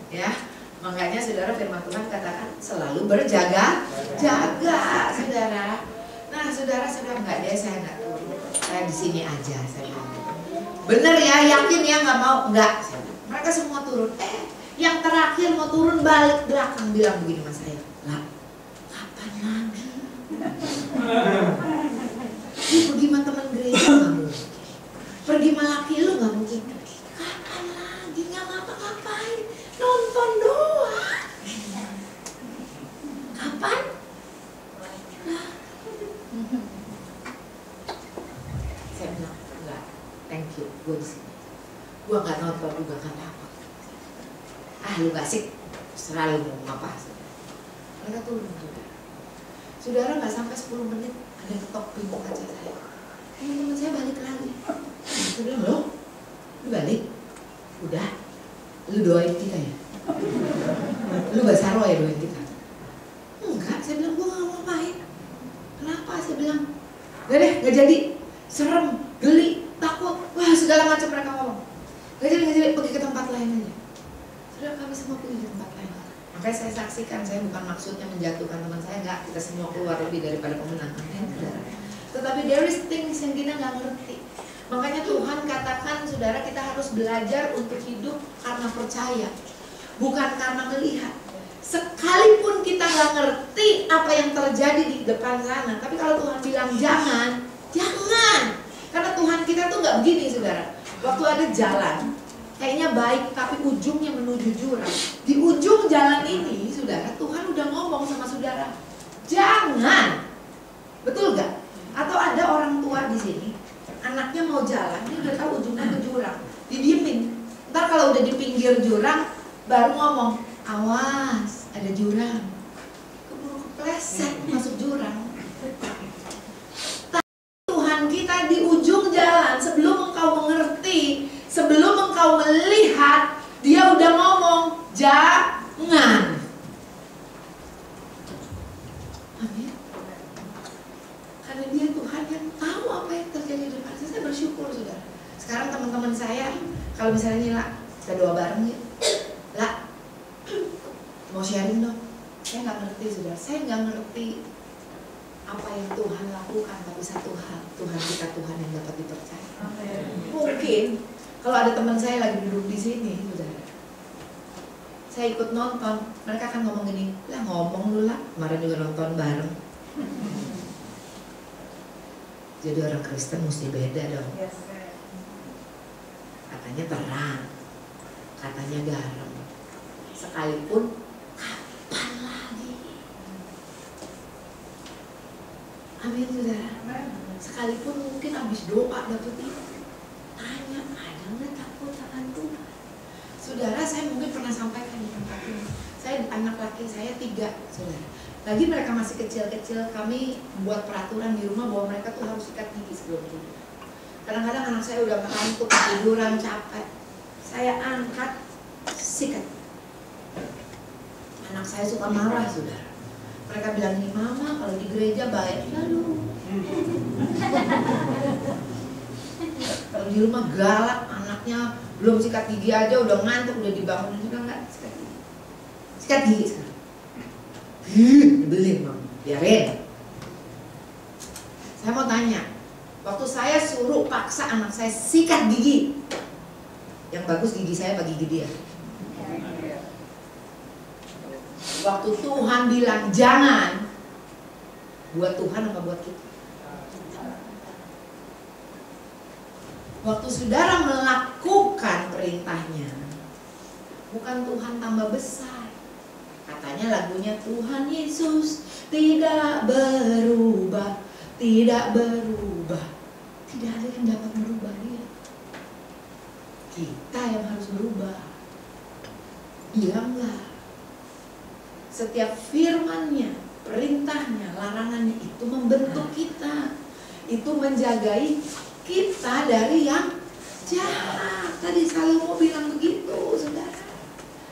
Ya, makanya saudara firman Tuhan katakan selalu berjaga-jaga, saudara. Nah, saudara nggak deh, saya nggak turun. Saya di sini aja, saya bilang. Bener ya, yakin ya nggak mau? Nggak. Mereka semua turun. Yang terakhir mau turun balik belakang bilang begini sama saya, lah, kapan lagi? Lu pergi sama teman gereja nggak mungkin, pergi sama laki lu nggak mungkin. Kapan lagi? Nggak ngapa-ngapain, nonton doang. Kapan? Lah. Saya bilang, enggak, thank you, gue di sini. Gue nggak nonton juga kan apa. Lu gak asik, selalu mau apa. Mereka turun juga. Saudara gak sampai 10 menit ada yang ketok pintu kaca saya. Teman-teman saya balik lagi. Saya bilang, loh, lu balik? Udah, lu doain kita ya? Lu basaro ya doain kita? Enggak, saya bilang, gue gak mau ngapain. Kenapa? Saya bilang, gak deh, gak jadi. Serem, geli, takut. Wah, segala macam mereka ngomong. Gak jadi, pergi ke tempat lain aja. Sudah kami semua pergi ke tempat lain. Makanya saya saksikan, saya bukan maksudnya menjatuhkan teman saya, enggak, kita semua keluar lebih daripada pemenang. Tetapi there is things yang kita nggak ngerti. Makanya Tuhan katakan, saudara, kita harus belajar untuk hidup karena percaya, bukan karena melihat. Sekalipun kita nggak ngerti apa yang terjadi di depan sana, tapi kalau Tuhan bilang jangan. Karena Tuhan kita tuh nggak begini, saudara. Waktu ada jalan, kayaknya baik tapi ujungnya menuju jurang. Di ujung jalan ini, saudara, Tuhan udah ngomong sama saudara, jangan. Betul gak? Atau ada orang tua di sini, anaknya mau jalan, dia udah tahu ujungnya ke jurang, didiemin. Ntar kalau udah di pinggir jurang, baru ngomong, awas, ada jurang. Keburu kepleset masuk jurang. Tuhan kita di ujung jalan, sebelum engkau mengerti, sebelum engkau melihat, dia udah ngomong, jangan. Amin. Karena dia Tuhan yang tahu apa yang terjadi di depan saya. Saya bersyukur, saudara. Sekarang teman-teman saya, kalau misalnya nih, lah, kita doa bareng ya. Lah, mau sharing dong. Saya nggak ngerti, saudara. Saya nggak ngerti apa yang Tuhan lakukan, tapi satu hal, Tuhan kita Tuhan yang dapat dipercaya. Amin. Mungkin kalau ada teman saya lagi duduk di sini, saudara, saya ikut nonton, mereka akan ngomong gini, lah ngomong lu lah, kemarin juga nonton bareng. Jadi orang Kristen mesti beda dong. Katanya terang, katanya garam. Sekalipun kapan lagi? Amin, saudara. Sekalipun mungkin habis doa dapet ini, tanya, ada nggak takut akan Tuhan? Saudara, saya mungkin pernah sampaikan di tempat ini. Saya anak laki saya 3, saudara. Lagi mereka masih kecil-kecil, kami buat peraturan di rumah bahwa mereka tuh harus sikat gigi sebelum tidur. Kadang-kadang anak saya udah ngantuk, tiduran, capek, saya angkat, sikat. Anak saya suka marah, saudara. Mereka bilang nih, mama kalau di gereja baik, lalu kalau di rumah galak, anaknya belum sikat gigi aja udah ngantuk, udah dibangunin juga nggak sikat gigi. Sikat gigi sekarang. Dibeli, mam, biarin. Saya mau tanya, waktu saya suruh paksa anak saya sikat gigi, yang bagus gigi saya apa gigi dia? Waktu Tuhan bilang jangan, buat Tuhan apa buat kita? Waktu saudara melakukan perintahnya, bukan Tuhan tambah besar. Katanya lagunya Tuhan Yesus tidak berubah, tidak berubah. Tidak ada yang dapat merubah dia. Kita yang harus berubah. Iya enggak? Setiap firman-Nya, perintahnya, larangannya itu membentuk kita. Itu menjagai kita dari yang jahat. Tadi Salomo bilang begitu, saudara.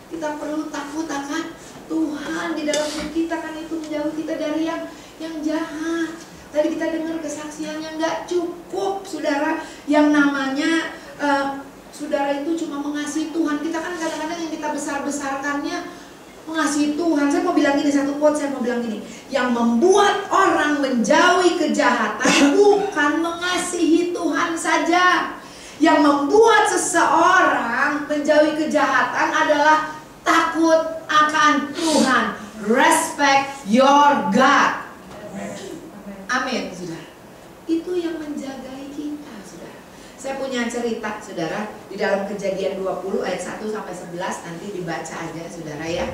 Kita perlu takut akan Tuhan di dalam hidup kita, kan itu menjauh kita dari yang jahat. Tadi kita dengar kesaksiannya, nggak cukup, saudara. Yang namanya saudara itu cuma mengasihi Tuhan. Kita kan kadang-kadang yang kita besar-besarkannya mengasihi Tuhan. Saya mau bilang gini, satu quote saya mau bilang gini. Yang membuat orang menjauhi kejahatan bukan mengasihi Tuhan saja. Yang membuat seseorang menjauhi kejahatan adalah takut akan Tuhan. Respect your God. Amin, saudara. Itu yang menjagai kita, saudara. Saya punya cerita, saudara, di dalam Kejadian 20 ayat 1 sampai 11, nanti dibaca aja, saudara ya.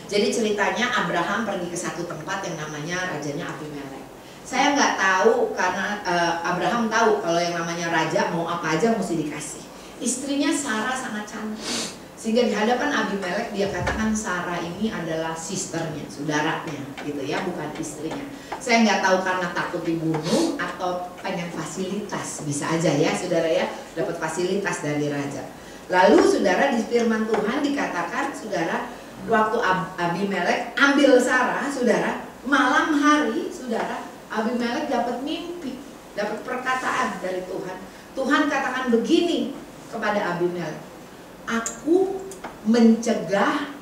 Jadi ceritanya Abraham pergi ke satu tempat yang namanya rajanya Abimelek. Saya nggak tahu karena Abraham tahu kalau yang namanya raja mau apa aja mesti dikasih. Istrinya Sarah sangat cantik. Sehingga di hadapan Abimelek dia katakan Sarah ini adalah sisternya, saudaranya gitu ya, bukan istrinya. Saya nggak tahu karena takut dibunuh atau pengen fasilitas, bisa aja ya saudara ya, dapat fasilitas dari raja. Lalu saudara di firman Tuhan dikatakan saudara, waktu Abimelek ambil Sarah saudara, malam hari saudara, Abimelek dapat mimpi, dapat perkataan dari Tuhan. Tuhan katakan begini kepada Abimelek, aku mencegah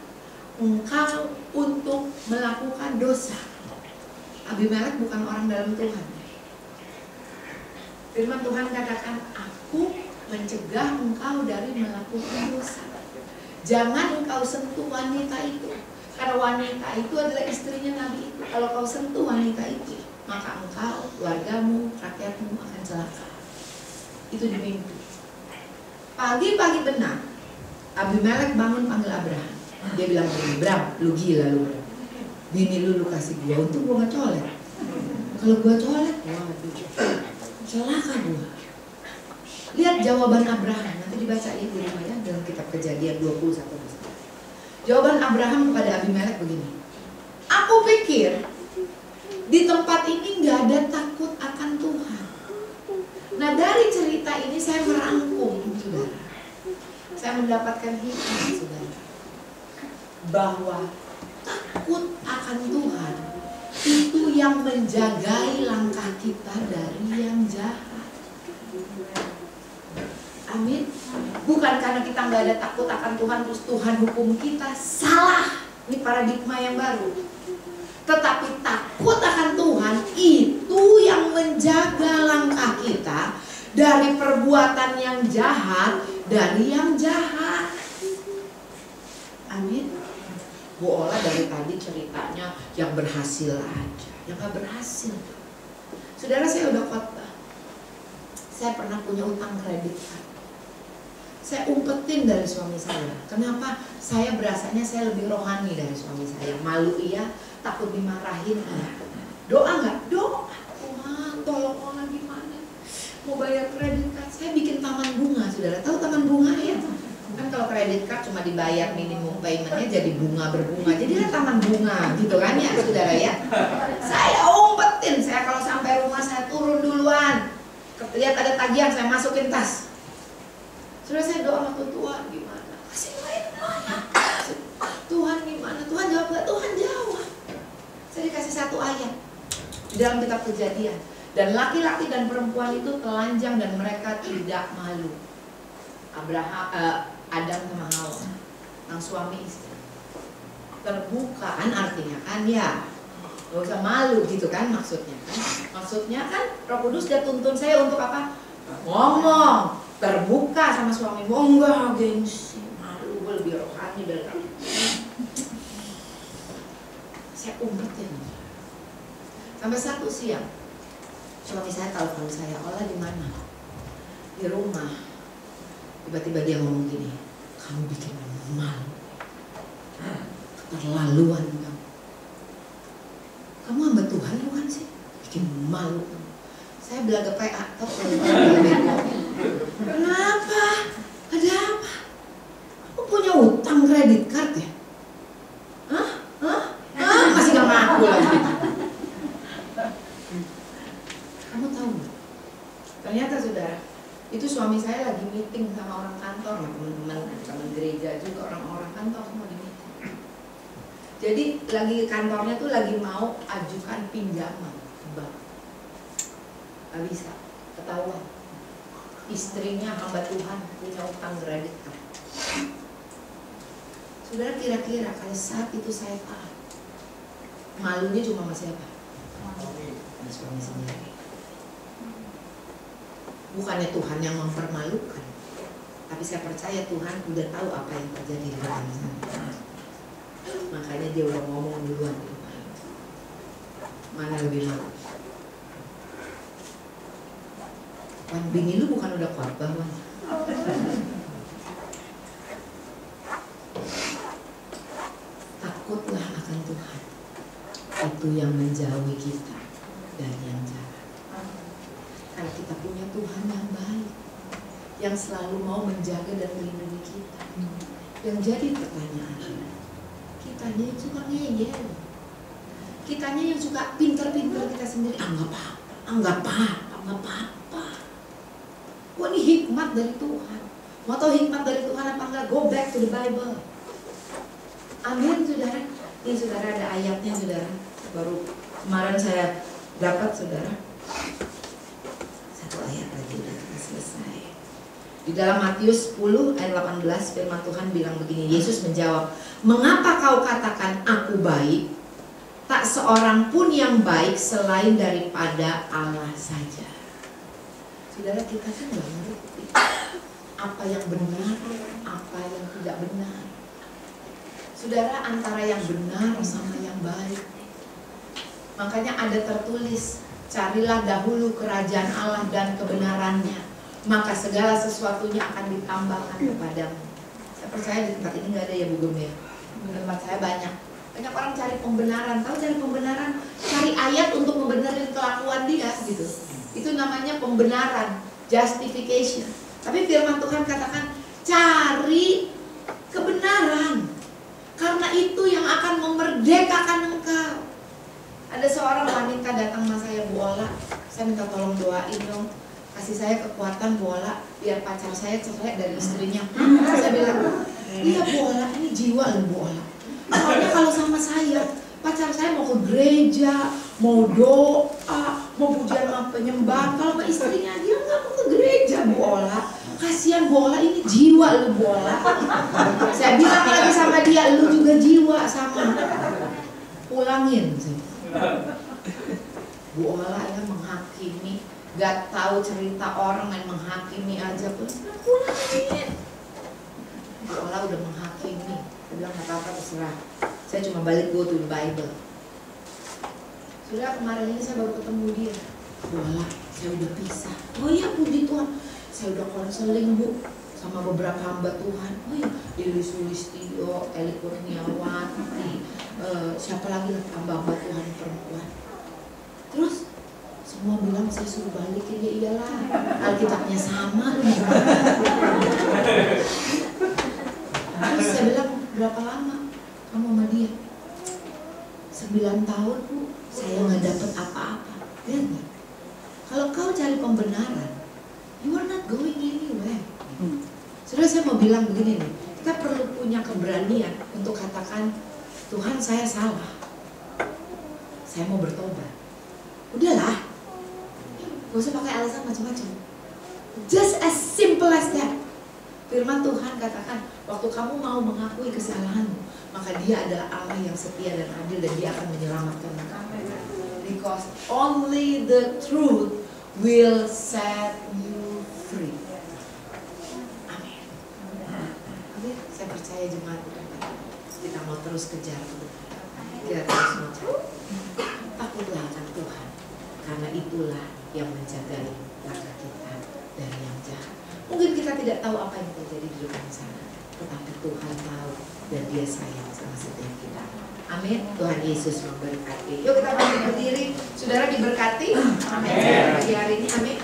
engkau untuk melakukan dosa. Abimelek bukan orang dalam Tuhan. Firman Tuhan katakan, aku mencegah engkau dari melakukan dosa. Jangan engkau sentuh wanita itu. Karena wanita itu adalah istrinya Nabi itu. Kalau kau sentuh wanita itu, maka engkau, keluargamu, rakyatmu akan celaka. Itu di mimpi. Pagi-pagi benar, Abimelek bangun panggil Abraham. Dia bilang begini, Bram, lu gila lu Bram. Bini lu kasih gua, untung gua gak colek. Kalau gua colek, waduh, celaka gua. Lihat jawaban Abraham, nanti dibaca di rumah ya, dalam kitab Kejadian 21. Jawaban Abraham kepada Abimelek begini, aku pikir di tempat ini gak ada takut akan Tuhan. Nah dari cerita ini saya merangkum, saudara. Saya mendapatkan hikmah, saudara, bahwa takut akan Tuhan itu yang menjagai langkah kita dari yang jahat. Amin. Bukan karena kita nggak ada takut akan Tuhan terus Tuhan hukum kita, salah. Ini paradigma yang baru. Tetapi takut akan Tuhan itu yang menjaga langkah kita dari perbuatan yang jahat, dari yang jahat. Amin. Bu Ola dari tadi ceritanya yang berhasil aja, yang gak berhasil. Saudara, saya udah khotbah. Saya pernah punya utang kredit. Saya umpetin dari suami saya. Kenapa? Saya berasanya saya lebih rohani dari suami saya. Malu iya, takut dimarahin iya. Doa nggak? Doa. Tuhan, tolong Ola gimana? Mau bayar kredit card, saya bikin taman bunga, saudara. Tahu taman bunga ya? Kan kalau kredit card cuma dibayar minimum paymentnya jadi bunga berbunga. Jadi taman bunga gitu kan ya, saudara ya. Saya umpetin, saya kalau sampai rumah saya turun duluan. Lihat ada tagihan, saya masukin tas. Saudara, saya doa sama Tuhan gimana? Kasih lain banyak. Tuhan gimana? Tuhan jawab gak? Tuhan jawab. Saya dikasih satu ayat di dalam kitab Kejadian. Dan laki-laki dan perempuan itu telanjang dan mereka tidak malu. Adam sama Hawa, yang suami istri. Terbuka kan artinya kan ya, gak usah malu gitu kan maksudnya kan. Maksudnya kan Roh Kudus dia tuntun saya untuk apa? Ngomong, terbuka sama suami. Oh enggak, gengsi, malu, gue lebih rohani dari kamu. Saya umpetin. Sampai satu siang, suami saya telepon saya, Ola di mana? Di rumah. Tiba-tiba dia ngomong gini, kamu bikin malu, keterlaluan kamu. Kamu hamba Tuhan bukan sih? Bikin malu kamu. Saya belaga PA, kenapa? Ada apa? Aku punya utang kredit Kamu tahu nggak? Ternyata saudara, itu suami saya lagi meeting sama orang kantor, sama teman-teman gereja juga, orang-orang kantor semua di meeting. Jadi lagi kantornya tuh lagi mau ajukan pinjaman ke bank. Gak bisa, ketahuan. Istrinya hamba Tuhan punya utang kredit card. Saudara, kira-kira kalau saat itu saya taat, malunya cuma sama siapa? Sama suami sendiri. Bukannya Tuhan yang mempermalukan, tapi saya percaya Tuhan udah tahu apa yang terjadi di dalam sana. Makanya dia udah ngomong duluan di depan. Mana lebih malu? Wan, bini lu bukan udah khotbah, Wan? Takutlah akan Tuhan. Itu yang menjauhi kita dari yang jahat. Karena kita punya Tuhan yang baik, yang selalu mau menjaga dan melindungi kita. Yang jadi pertanyaan, kitanya yang suka ngeyel, kitanya yang suka pinter-pinter kita sendiri. Anggap apa? Wah, ini hikmat dari Tuhan. Mau tahu hikmat dari Tuhan apa enggak? Go back to the Bible. Amin, saudara. Ini saudara ada ayatnya, saudara. Baru kemarin saya dapat, saudara. Satu ayat lagi udah kita selesai. Di dalam Matius 10 ayat 18 firman Tuhan bilang begini. Yesus menjawab, "Mengapa kau katakan aku baik? Tak seorang pun yang baik selain daripada Allah saja." Saudara, kita kan gak ngerti apa yang benar, apa yang tidak benar. Saudara, antara yang benar sama yang baik. Makanya ada tertulis, carilah dahulu kerajaan Allah dan kebenarannya, maka segala sesuatunya akan ditambahkan kepadamu. Saya percaya di tempat ini gak ada ya Bu Gem ya. Di tempat saya banyak orang cari pembenaran. Tahu cari pembenaran? Cari ayat untuk membenerin kelakuan dia gitu. Itu namanya pembenaran, justification. Tapi firman Tuhan katakan, cari kebenaran. Karena itu yang akan memerdekakan engkau. Ada seorang wanita datang sama saya, Bu Ola, saya minta tolong doain dong, kasih saya kekuatan Bu Ola, biar pacar saya cerai dari istrinya. Saya bilang, iya Bu Ola, ini jiwa loh Bu Ola. Soalnya kalau sama saya, pacar saya mau ke gereja, mau doa, mau pujian sama penyembah. Kalau sama istrinya dia nggak mau ke gereja Bu Ola. Kasihan Bu Ola, ini jiwa lu Bu Ola. Saya bilang lagi sama dia, lu juga jiwa sama. Pulangin sih. Bu Ola yang menghakimi, gak tahu cerita orang yang menghakimi aja pun. Pulangin. Bu Ola udah menghakimi. Dia bilang nggak apa-apa terserah. Saya cuma balik go to the Bible. Sudah kemarin ini saya baru ketemu dia. Bu Ola, saya udah pisah. Oh iya puji Tuhan. Saya udah konseling Bu sama beberapa hamba Tuhan. Oh iya, Ilis Sulistio, Eli Kurniawati, siapa lagi hamba-hamba Tuhan perempuan. Terus semua bilang saya suruh balikin, ya iyalah, Alkitabnya sama. Terus saya bilang, berapa lama kamu sama dia? 9 tahun Bu, saya nggak dapet apa-apa. Lihat nggak? Kalau kau cari pembenaran, you are not going anywhere. Saudara, saya mau bilang begini nih, kita perlu punya keberanian untuk katakan, Tuhan saya salah, saya mau bertobat. Udahlah, gak usah pakai alasan macam-macam. Just as simple as that. Firman Tuhan katakan, waktu kamu mau mengakui kesalahanmu, maka Dia adalah Allah yang setia dan adil, dan Dia akan menyelamatkan kamu. Because only the truth will set you free. Amin. Amin. Saya percaya jemaat kita mau terus kejar ke depan. Kita terus mencari. Takutlah akan Tuhan, karena itulah yang menjaga langkah kita dari yang jahat. Mungkin kita tidak tahu apa yang terjadi di depan sana, tetapi Tuhan tahu dan Dia sayang sama setiap kita. Amin. Tuhan Yesus memberkati. Yuk kita bangkit berdiri. Saudara diberkati. Amin. Pagi hari ini. Amin.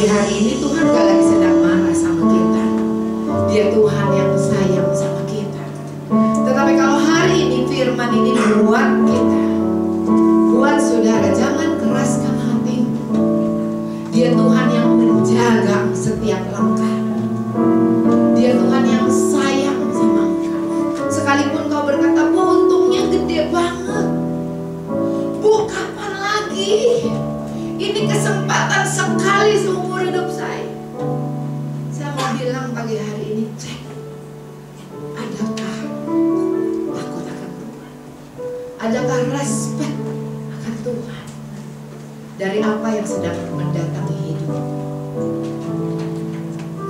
pagi hari ini Tuhan gak lagi sedang marah sama kita. Dia Tuhan yang sayang sama kita. Tetapi kalau hari ini firman ini buat kita, buat saudara, jangan keraskan hatimu. Dia Tuhan yang menjaga setiap langkah. Dia Tuhan yang sayang sama engkau. Sekalipun kau berkata, Bu, untungnya gede banget. Bu, kapan lagi? Ini kesempatan sekali seumur hidup saya. Saya mau bilang pagi hari ini, cek. Adakah takut akan Tuhan? Adakah respect akan Tuhan? Dari apa yang sedang mendatangi hidup?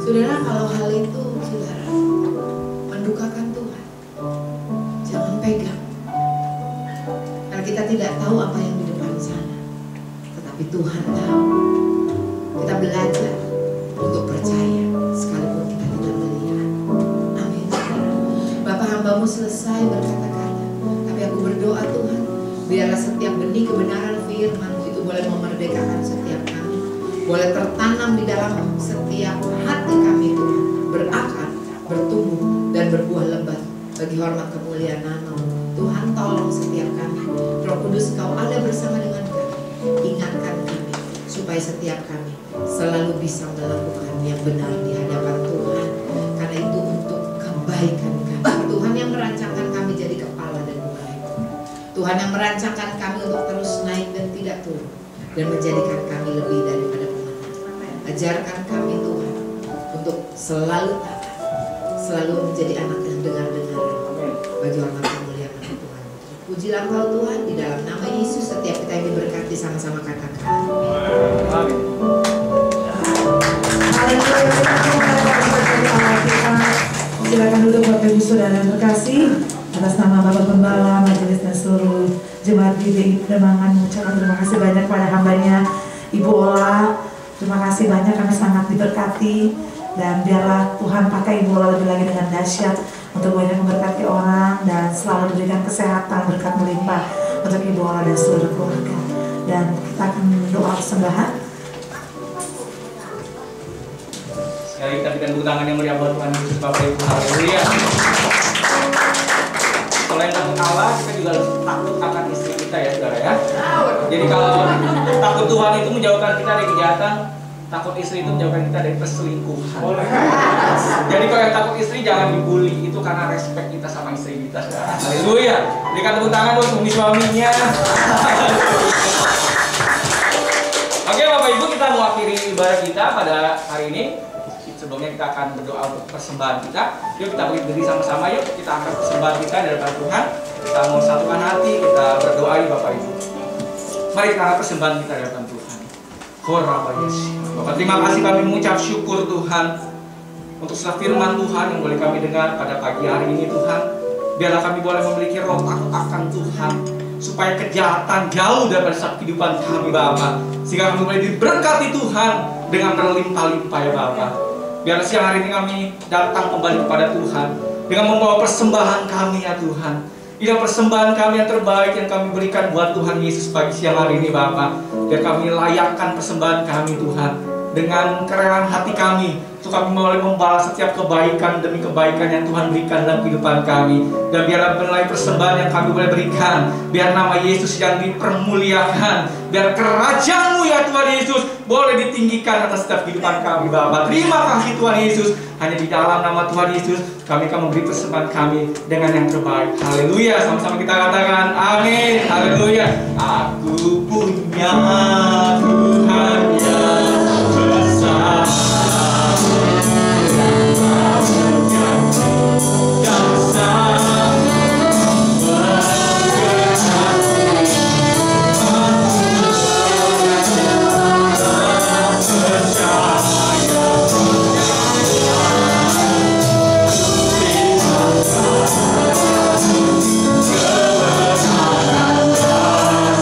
Saudara, kalau hal itu, saudara, mendukakan Tuhan, jangan pegang. Karena kita tidak tahu apa yang di depan sana. Tetapi Tuhan tahu. Kita belajar untuk percaya sekalipun kita tidak melihat. Amin. Bapak, hambamu selesai berkata-kata, tapi aku berdoa Tuhan, biarlah setiap benih kebenaran firman-Mu itu boleh memerdekakan setiap kami, boleh tertanam di dalam setiap hati kami Tuhan, berakar, bertumbuh dan berbuah lebat bagi hormat kemuliaan nama-Mu. Tuhan, tolong setiap kami. Roh Kudus, Kau ada bersama dengan kami. Ingatkan kami supaya setiap kami selalu bisa melakukan yang benar di hadapan Tuhan. Karena itu untuk kebaikan kami. Tuhan yang merancangkan kami jadi kepala dan bukan ekor. Tuhan yang merancangkan kami untuk terus naik dan tidak turun, dan menjadikan kami lebih daripada pemenang. Ajarkan kami Tuhan untuk selalu taat, selalu menjadi anak yang dengar-dengaran bagi hormat kemuliaan nama Tuhan. Pujilah Engkau Tuhan, di dalam nama Yesus setiap kita yang diberkati sama-sama katakan. Amin. Silakan duduk Bapak Ibu Saudara yang terkasih. Atas nama Bapak Pembala, majelis dan seluruh jemaat GBI Pademangan mengucapkan terima kasih banyak pada hambanya Ibu Ola. Terima kasih banyak, kami sangat diberkati. Dan biarlah Tuhan pakai Ibu Ola lebih lagi dengan dahsyat untuk banyak memberkati orang dan selalu diberikan kesehatan, berkat melimpah untuk Ibu Ola dan seluruh keluarga. Dan kita akan doa persembahan. Sekali kita berikan tepuk tangan yang meriah buat Tuhan Yesus Bapak Ibu. Haleluya. Selain takut Allah, kita juga harus takut akan istri kita ya saudara ya. Jadi kalau takut Tuhan itu menjauhkan kita dari kejahatan, takut istri itu menjauhkan kita dari perselingkuhan. Jadi kalau yang takut istri jangan dibully, itu karena respect kita sama istri kita saudara. Haleluya. Berikan tepuk tangan buat suami-suaminya. Oke Bapak Ibu, kita mau akhiri ibadah kita pada hari ini. Sebelumnya kita akan berdoa untuk persembahan kita. Yuk kita berdiri sama-sama, yuk kita angkat persembahan kita dari hadapan Tuhan. Kita mau satukan hati, kita berdoa yuk Bapak Ibu. Mari kita angkat persembahan kita dari hadapan Tuhan. Bapak, terima kasih, kami mengucap syukur Tuhan untuk setiap firman Tuhan yang boleh kami dengar pada pagi hari ini Tuhan. Biarlah kami boleh memiliki roh takut akan Tuhan, supaya kejahatan jauh daripada setiap kehidupan kami Bapak, sehingga kami boleh diberkati Tuhan dengan terlimpah-limpah ya Bapak. Biarlah siang hari ini kami datang kembali kepada Tuhan dengan membawa persembahan kami ya Tuhan. Ini persembahan kami yang terbaik yang kami berikan buat Tuhan Yesus pagi siang hari ini Bapak. Biar kami layakkan persembahan kami Tuhan dengan kerelaan hati kami, untuk kami boleh membalas setiap kebaikan demi kebaikan yang Tuhan berikan dalam kehidupan kami. Dan biarlah melalui persembahan yang kami boleh berikan, biar nama Yesus yang dipermuliakan, biar kerajaan-Mu ya Tuhan Yesus boleh ditinggikan atas setiap kehidupan kami Bapa. Terima kasih Tuhan Yesus. Hanya di dalam nama Tuhan Yesus kami akan memberi persembahan kami dengan yang terbaik. Haleluya. Sama-sama kita katakan amin. Haleluya. Aku punya Tuhan yang besar.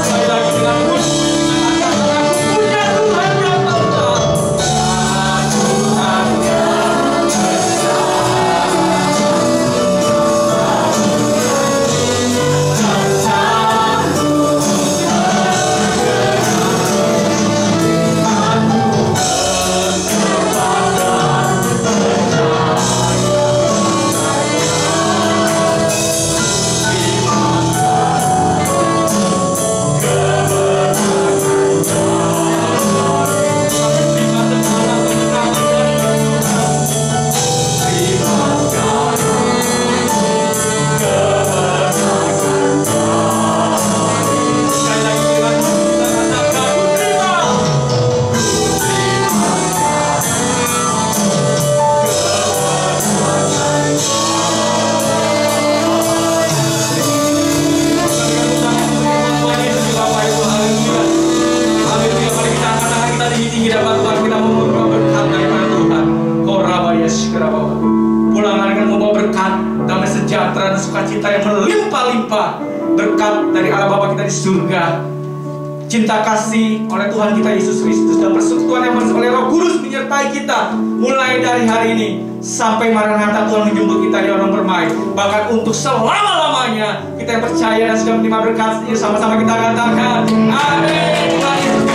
Sekali lagi dengan punya Tuhan sejahtera dan sukacita yang melimpah-limpah, berkat dari Allah Bapa kita di surga, cinta kasih oleh Tuhan kita Yesus Kristus, dan persekutuan yang oleh Roh Kudus menyertai kita mulai dari hari ini sampai Maranatha Tuhan menjemput kita di orang permai, bahkan untuk selama-lamanya. Kita yang percaya dan sudah menerima berkat, sama-sama kita katakan amin. Tuhan Yesus